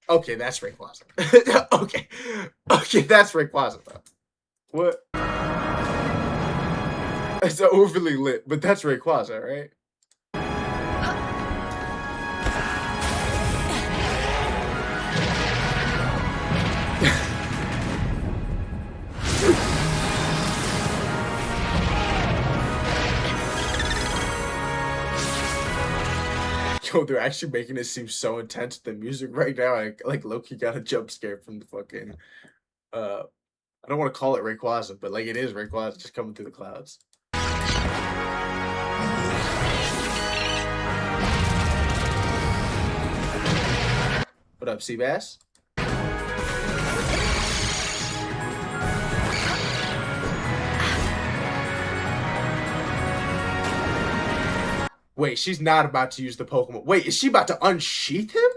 Okay, that's Rayquaza. Okay. Okay, that's Rayquaza, though. What? It's overly lit, but that's Rayquaza, right? Yo, they're actually making it seem so intense. The music right now, like Loki got a jump scare from the fucking. I don't want to call it Rayquaza, but like it is Rayquaza just coming through the clouds. What up, Seabass? Wait, she's not about to use the Pokemon. Wait, is she about to unsheath him?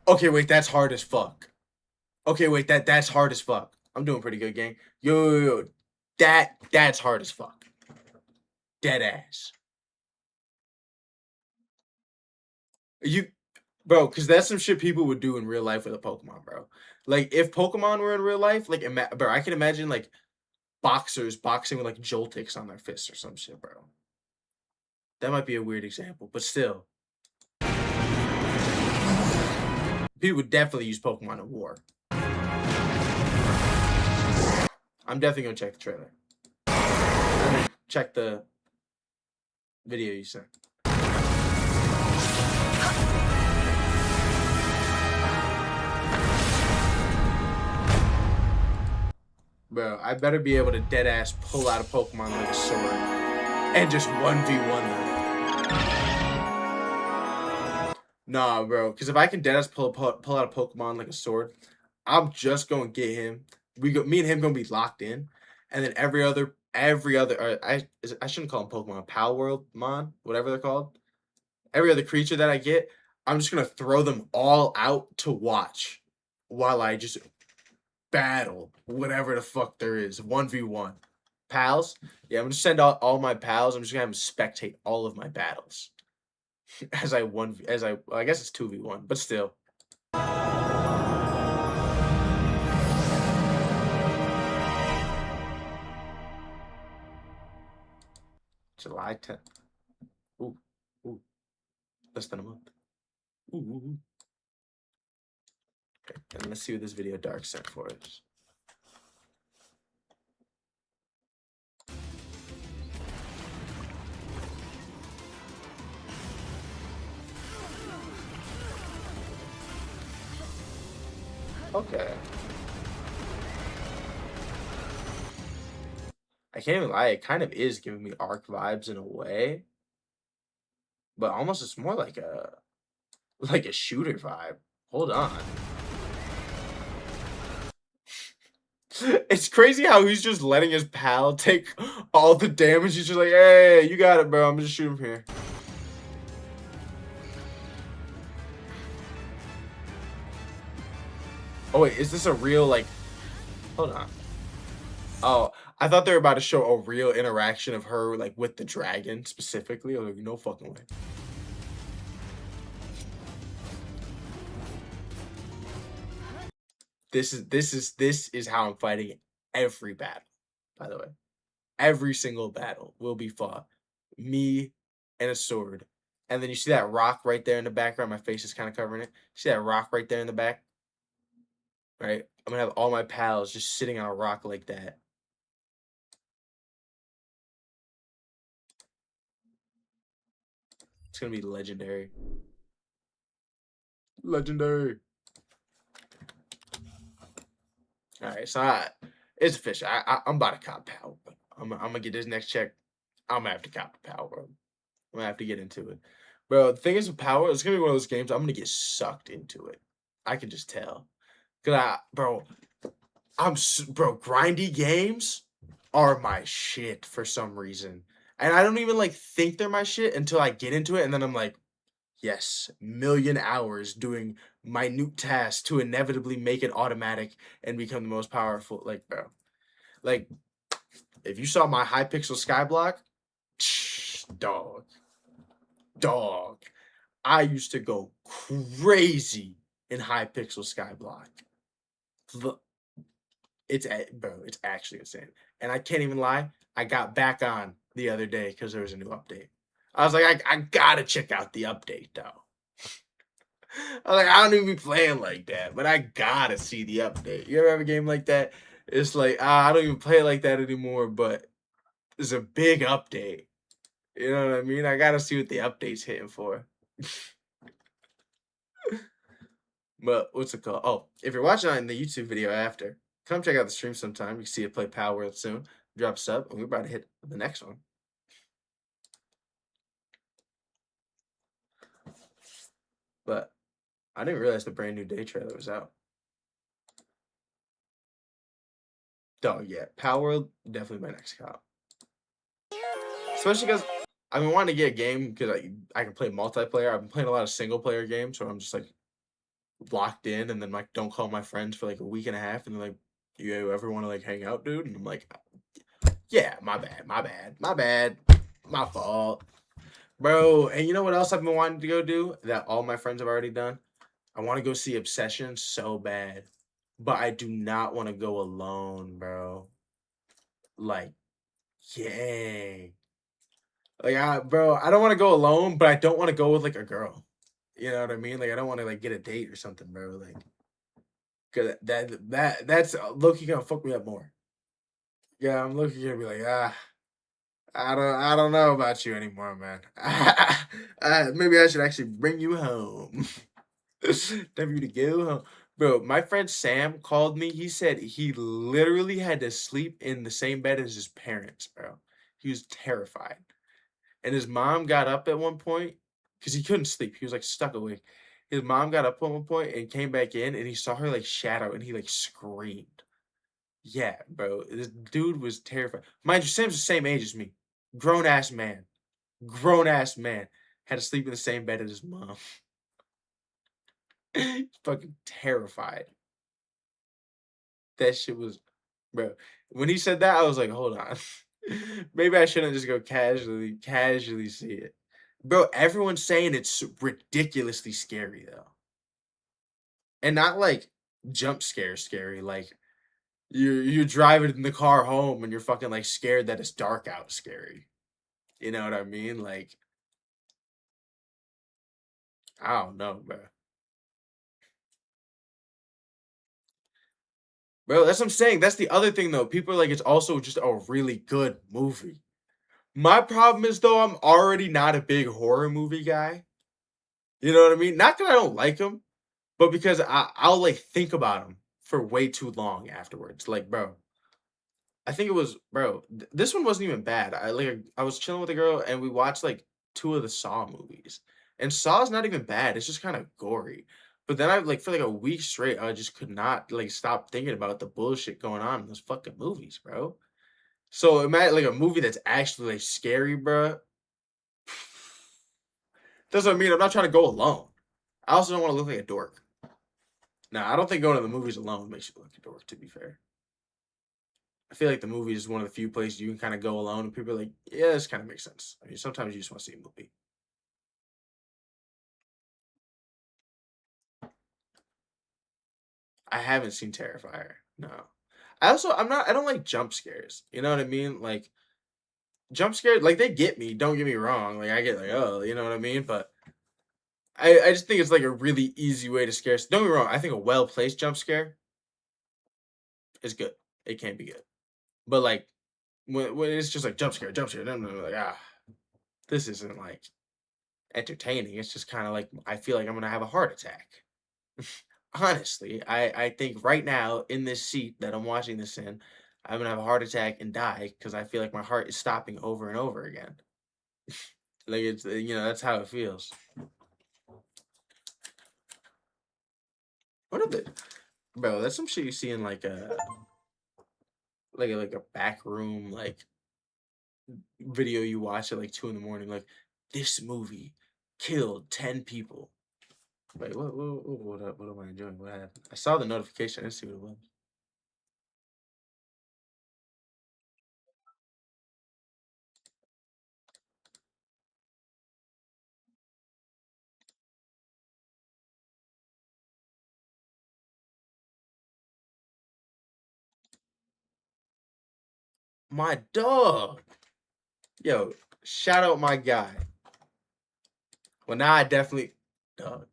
Okay, wait, that's hard as fuck. Okay, wait, that's hard as fuck. I'm doing pretty good, gang. Yo. That's hard as fuck. Dead ass. Bro, because that's some shit people would do in real life with a Pokemon, bro. Like, if Pokemon were in real life, like, bro, I can imagine, like, boxers boxing with, like, Joltix on their fists or some shit, bro. That might be a weird example, but still. People would definitely use Pokemon in war. I'm definitely gonna check the trailer. I'm gonna check the video you sent. Bro, I better be able to deadass pull out a Pokemon like a sword and just 1v1 them. Nah, bro, because if I can deadass pull out a Pokemon like a sword, I'm just gonna get him. Me and him gonna be locked in, and then every other. I shouldn't call them Pokemon. Palworld Mon, whatever they're called. Every other creature that I get, I'm just gonna throw them all out to watch, while I just battle whatever the fuck there is. 1v1. Pals? Yeah, I'm gonna send out all my pals. I'm just gonna have them spectate all of my battles. I guess it's 2v1, but still. July 10th. Ooh. Less than a month. Ooh. Okay, and let's see what this video dark sent for us. Okay. I can't even lie, it kind of is giving me Arc vibes in a way. But almost it's more like a shooter vibe. Hold on. It's crazy how he's just letting his pal take all the damage. He's just like, hey, you got it, bro. I'm just shooting from here. Oh, wait, is this a real, like... Hold on. Oh, I thought they were about to show a real interaction of her, like, with the dragon, specifically. I was like, no fucking way. This is how I'm fighting every battle, by the way. Every single battle will be fought. Me and a sword. And then you see that rock right there in the background? My face is kind of covering it. See that rock right there in the back? Right? I'm going to have all my pals just sitting on a rock like that. It's going to be legendary. Legendary. All right, so it's official. I'm about to cop Power. I'm gonna get this next check. I'm gonna have to cop the Power. I'm gonna have to get into it, bro. The thing is with Power, it's gonna be one of those games I'm gonna get sucked into it. I can just tell, bro, grindy games are my shit for some reason, and I don't even like think they're my shit until I get into it, and then I'm like, yes, million hours doing minute tasks to inevitably make it automatic and become the most powerful. Like, bro, like, if you saw my Hypixel Skyblock, dog, dog. I used to go crazy in Hypixel Skyblock. Bro, it's actually insane. And I can't even lie, I got back on the other day because there was a new update. I was like, I gotta check out the update though. I was like, I don't even be playing like that, but I gotta see the update. You ever have a game like that? It's like, I don't even play like that anymore, but it's a big update. You know what I mean? I gotta see what the update's hitting for. But what's it called? Oh, if you're watching on the YouTube video after, come check out the stream sometime. You can see it play Power World soon. Drop a sub, and we're about to hit the next one. But I didn't realize the brand new day trailer was out. Dog, yeah. Power World, definitely my next cop. Especially because I've been wanting to get a game because I can play multiplayer. I've been playing a lot of single player games, so I'm just like locked in, and then like don't call my friends for like a week and a half, and they're like, "You ever want to like hang out, dude?" And I'm like, "Yeah, my bad, my fault, bro." And you know what else I've been wanting to go do that all my friends have already done? I want to go see Obsession so bad, but I do not want to go alone, bro. Like, yay. Like, bro, I don't want to go alone, but I don't want to go with like a girl. You know what I mean? Like, I don't want to like get a date or something, bro. Like, cause that's low-key gonna fuck me up more. Yeah, I'm low-key gonna be like, I don't know about you anymore, man. Maybe I should actually bring you home. Time for you to go home. Bro, my friend Sam called me. He said he literally had to sleep in the same bed as his parents, bro. He was terrified. And his mom got up at one point because he couldn't sleep. He was like stuck awake. His mom got up at one point and came back in, and he saw her like shadow, and he like screamed. Yeah, bro. This dude was terrified. Mind you, Sam's the same age as me. Grown ass man. Grown ass man. Had to sleep in the same bed as his mom. Fucking terrified. That shit was, bro. When he said that, I was like, hold on. Maybe I shouldn't just go casually see it. Bro, everyone's saying it's ridiculously scary though. And not like jump scary, like you're driving in the car home and you're fucking like scared that it's dark out scary. You know what I mean? Like, I don't know, bro. Bro, that's what I'm saying. That's the other thing though. People are like, it's also just a really good movie. My problem is though, I'm already not a big horror movie guy. You know what I mean? Not that I don't like them, but because I'll like think about them for way too long afterwards. Like, bro, I think it was, bro. This one wasn't even bad. I was chilling with a girl and we watched like 2 of the Saw movies, and Saw's not even bad. It's just kind of gory. But then I like for like a week straight, I just could not like stop thinking about the bullshit going on in those fucking movies, bro. So imagine like a movie that's actually like scary, bro. That's what I mean. I'm not trying to go alone. I also don't want to look like a dork. Nah, I don't think going to the movies alone makes you look like a dork, to be fair. I feel like the movies is one of the few places you can kind of go alone and people are like, yeah, this kind of makes sense. I mean, sometimes you just want to see a movie. I haven't seen Terrifier. No. I don't like jump scares. You know what I mean? Like, jump scares, like, they get me. Don't get me wrong. Like, I get like, oh, you know what I mean? But I just think it's like a really easy way to scare. Don't get me wrong. I think a well-placed jump scare is good. It can be good. But like, when it's just like jump scare, then I'm like, this isn't like entertaining. It's just kind of like I feel like I'm gonna have a heart attack. Honestly, I think right now in this seat that I'm watching this in, I'm gonna have a heart attack and die because I feel like my heart is stopping over and over again. Like it's that's how it feels. What are the bro? That's some shit you see in like a back room like video you watch at like 2 in the morning. Like this movie killed 10 people. Wait, what up? What am I enjoying? What happened? I saw the notification. I didn't see what it was. my dog. Yo, shout out my guy. Well, now I definitely, dog.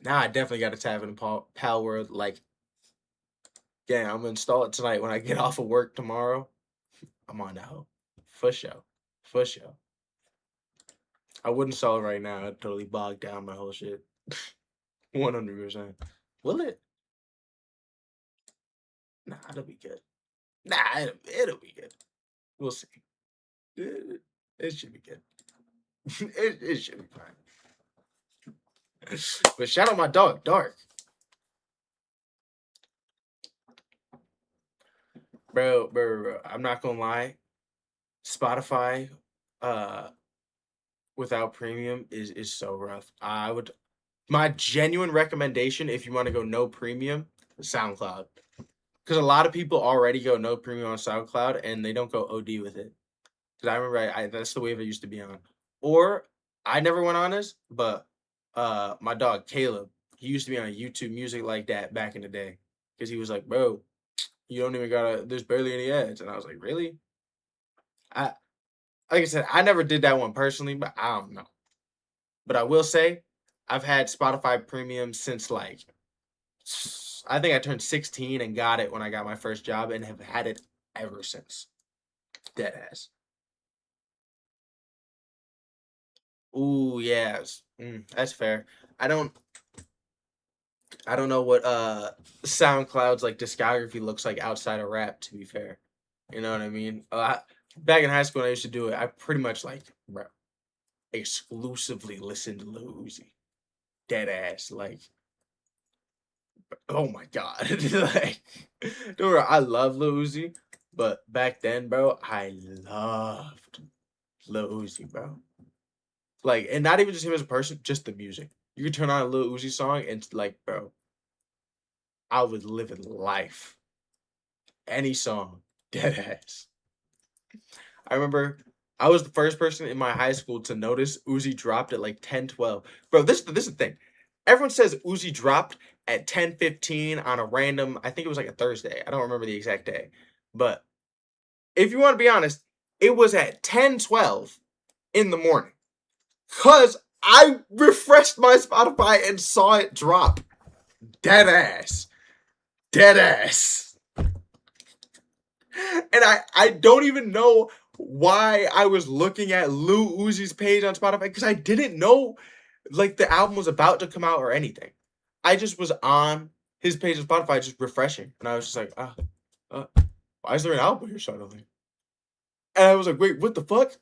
Now I definitely got to tap into Pal World. Like, yeah, I'm gonna install it tonight when I get off of work tomorrow. I'm on that hoe. For sure. For sure. I wouldn't install it right now. I'd totally bog down my whole shit. 100%. Will it? Nah, it'll be good. Nah, it'll be good. We'll see. It should be good. it should be fine. But shout out my dog, Dark. Bro, I'm not gonna lie. Spotify, without premium is so rough. My genuine recommendation, if you want to go no premium, SoundCloud. Because a lot of people already go no premium on SoundCloud and they don't go OD with it. Because I remember that's the wave I used to be on. Or I never went on this, but my dog Caleb, he used to be on YouTube Music like that back in the day. Because he was like, bro, you don't even gotta, there's barely any ads. And I was like, really? Like I said, I never did that one personally, but I don't know. But I will say, I've had Spotify Premium since like, I think I turned 16 and got it when I got my first job and have had it ever since. Deadass. Ooh, yes. That's fair. I don't know what SoundCloud's like discography looks like outside of rap, to be fair. You know what I mean? Back in high school when I used to do it, I pretty much like exclusively listened to Lil Uzi. Deadass. Like, oh my god. Like, don't worry, I love Lil Uzi, but back then, bro, I loved Lil Uzi, bro. Like, and not even just him as a person, just the music. You could turn on a Lil Uzi song and like, bro, I was living life. Any song, deadass. I remember I was the first person in my high school to notice Uzi dropped at like 10-12. Bro, this is the thing. Everyone says Uzi dropped at 10-15 on a random, I think it was like a Thursday. I don't remember the exact day. But if you want to be honest, it was at 10-12 in the morning. Because I refreshed my Spotify and saw it drop. Deadass. Deadass. And I don't even know why I was looking at Lil Uzi's page on Spotify because I didn't know like the album was about to come out or anything. I just was on his page on Spotify just refreshing. And I was just like, why is there an album here suddenly? And I was like, wait, what the fuck?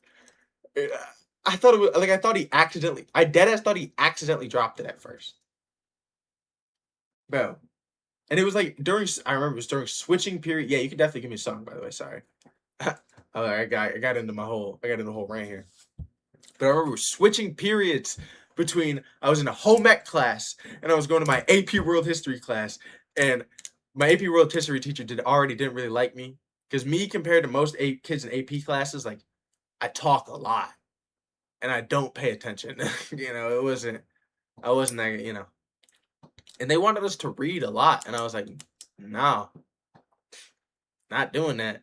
I thought it was like I deadass thought he accidentally dropped it at first. Bro. And it was like I remember it was during switching period. Yeah, you can definitely give me a song, by the way. Sorry. I got into the whole rant here. But I remember switching periods between I was in a home ec class and I was going to my AP World History class. And my AP World History teacher didn't really like me. Because me compared to most kids in AP classes, like I talk a lot. And I don't pay attention. I wasn't that, And they wanted us to read a lot. And I was like, no, not doing that.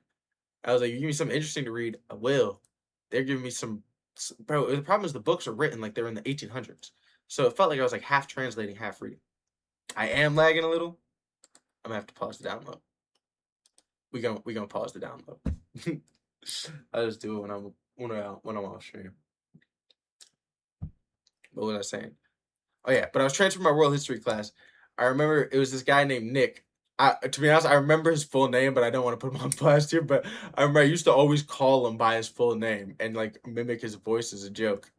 I was like, you give me something interesting to read, I will. They're giving me bro, the problem is the books are written like they're in the 1800s. So it felt like I was like half translating, half reading. I am lagging a little. I'm gonna have to pause the download. We gonna pause the download. I just do it when I'm off stream. What was I saying? Oh yeah, but I was transferring my world history class. I remember it was this guy named Nick. To be honest, I remember his full name, but I don't want to put him on blast here. But I remember I used to always call him by his full name and like mimic his voice as a joke.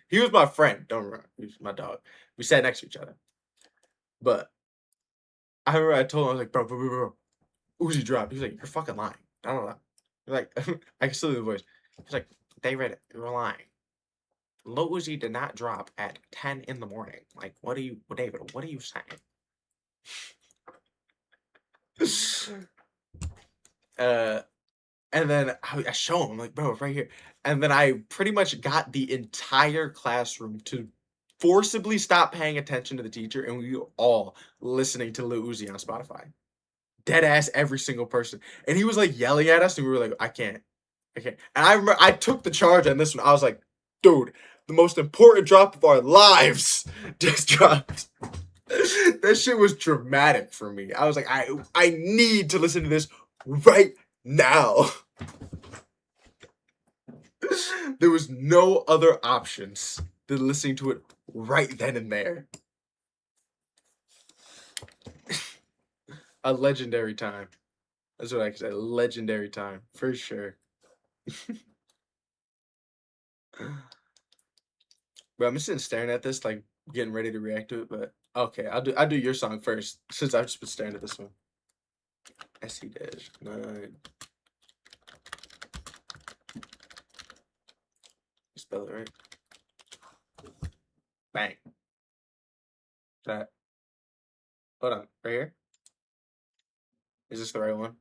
He was my friend. Don't remember. He was my dog. We sat next to each other. But I remember I told him, I was like, bro, Uzi dropped. He was like, you're fucking lying. I don't know. He's like, I can still do the voice. He's like, they read it. You're lying. Lil Uzi did not drop at 10 in the morning. Like, David, what are you saying? And then I show him, I'm like, bro, it's right here. And then I pretty much got the entire classroom to forcibly stop paying attention to the teacher, and we were all listening to Lil Uzi on Spotify. dead ass every single person. And he was like yelling at us, and we were like, I can't. And I remember I took the charge on this one. I was like, dude, the most important drop of our lives just dropped. That shit was dramatic for me. I was like, I need to listen to this right now. There was no other options than listening to it right then and there. A legendary time. That's what I can say. Legendary time for sure. Bro, I'm just sitting staring at this, like getting ready to react to it. But okay, I'll do your song first since I've just been staring at this one. SE-9. Spell it right. Bang. That. Hold on, right here. Is this the right one?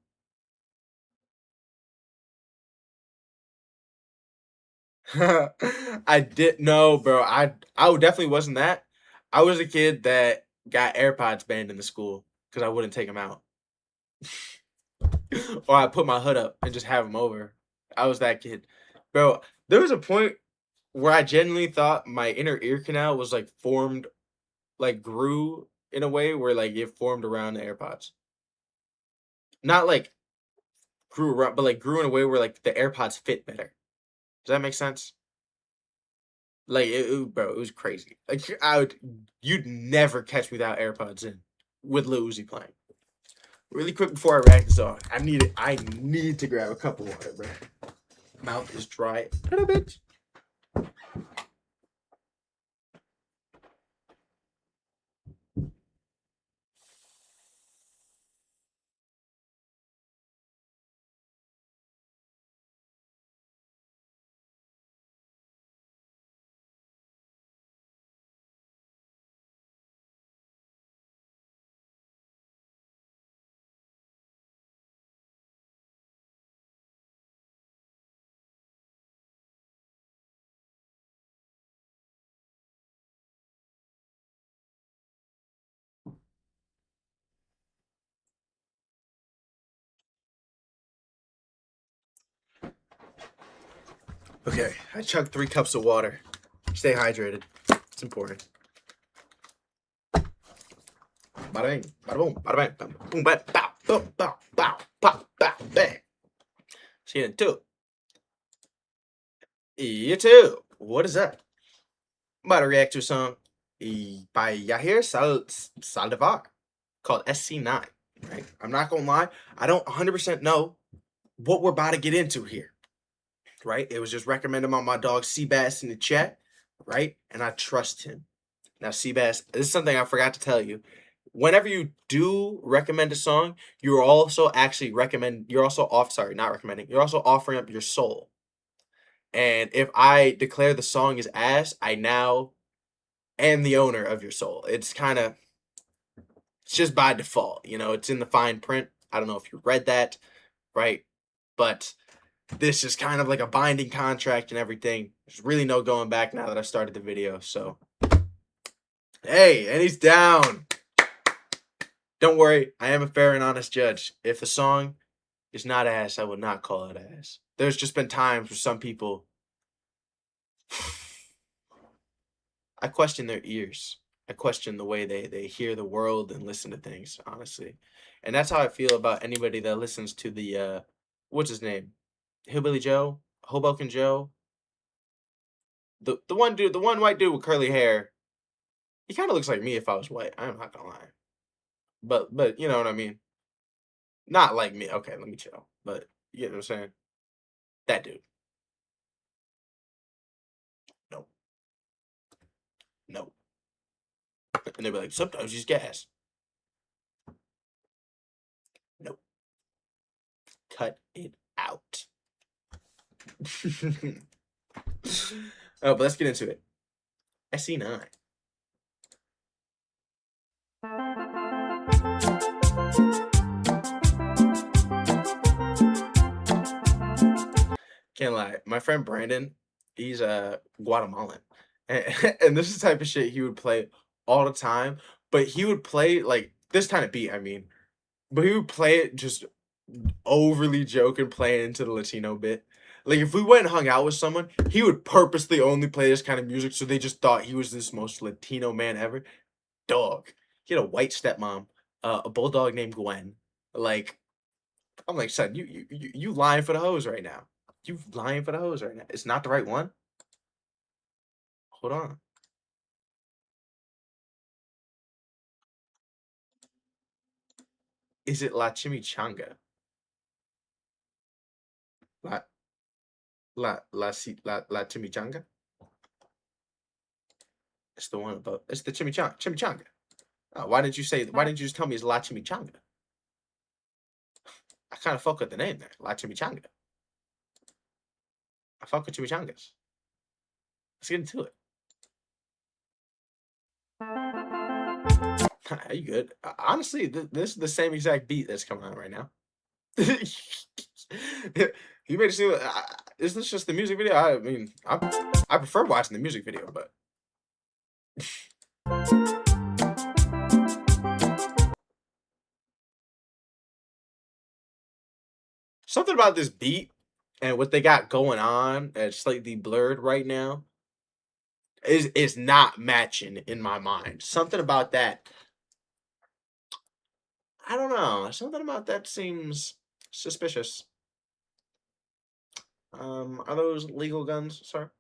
I did no, bro. I definitely wasn't that. I was a kid that got AirPods banned in the school because I wouldn't take them out, or I put my hood up and just have them over. I was that kid, bro. There was a point where I genuinely thought my inner ear canal was like formed, like grew in a way where like it formed around the AirPods. Not like grew around, but like grew in a way where like the AirPods fit better. Does that make sense? Like, bro, it was crazy. Like, you'd never catch me without AirPods in with Lil Uzi playing. Really quick before I react this off, I need to grab a cup of water, bro. Mouth is dry. Little bit. Okay, I chugged 3 cups of water. Stay hydrated. It's important. Bada bing, bada boom, bada bang, bam, boom, bam, bow, boom, bow, bow, bow, bow, bang. See you in 2. You too. What is that? I'm about to react to a song by Yahir Saldivar called SC9. Right? I'm not gonna lie, I don't 100% know what we're about to get into here. Right? It was just recommended by my dog Seabass in the chat, right? And I trust him. Now, Seabass, this is something I forgot to tell you. Whenever you do recommend a song, you're also offering up your soul. And if I declare the song is ass, I now am the owner of your soul. It's just by default, it's in the fine print. I don't know if you read that, right? But this is kind of like a binding contract and everything. There's really no going back now that I started the video. So, hey, and he's down. Don't worry, I am a fair and honest judge. If the song is not ass, I will not call it ass. There's just been times where some people, I question their ears. I question the way they hear the world and listen to things, honestly. And that's how I feel about anybody that listens to the, what's his name? Hillbilly Joe, Hoboken Joe, the one white dude with curly hair. He kind of looks like me if I was white. I'm not gonna lie, but you know what I mean. Not like me. Okay, let me chill. But you know what I'm saying. That dude. No. And they'd be like, sometimes he's gas. No. Cut it out. Oh, but let's get into it. SC9. Can't lie. My friend Brandon, he's Guatemalan. And this is the type of shit he would play all the time. But he would play like this kind of beat, I mean. But he would play it just overly joking, playing into the Latino bit. Like if we went and hung out with someone, he would purposely only play this kind of music so they just thought he was this most Latino man ever. Dog. He had a white stepmom, a bulldog named Gwen. Like, I'm like, son, you lying for the hose right now. You lying for the hose right now. It's not the right one. Hold on. Is it La Chimichanga? La La Chimichanga? It's the one above. It's the Chimichanga. Why didn't you say? Why didn't you just tell me it's La Chimichanga? I kind of fuck with the name there, La Chimichanga. I fuck with chimichangas. Let's get into it. Are you good? Honestly, this is the same exact beat that's coming on right now. You made it seem. Is this just the music video? I mean, I prefer watching the music video, but. Something about this beat and what they got going on that's slightly blurred right now is not matching in my mind. Something about that. I don't know. Something about that seems suspicious. Are those legal guns, sir?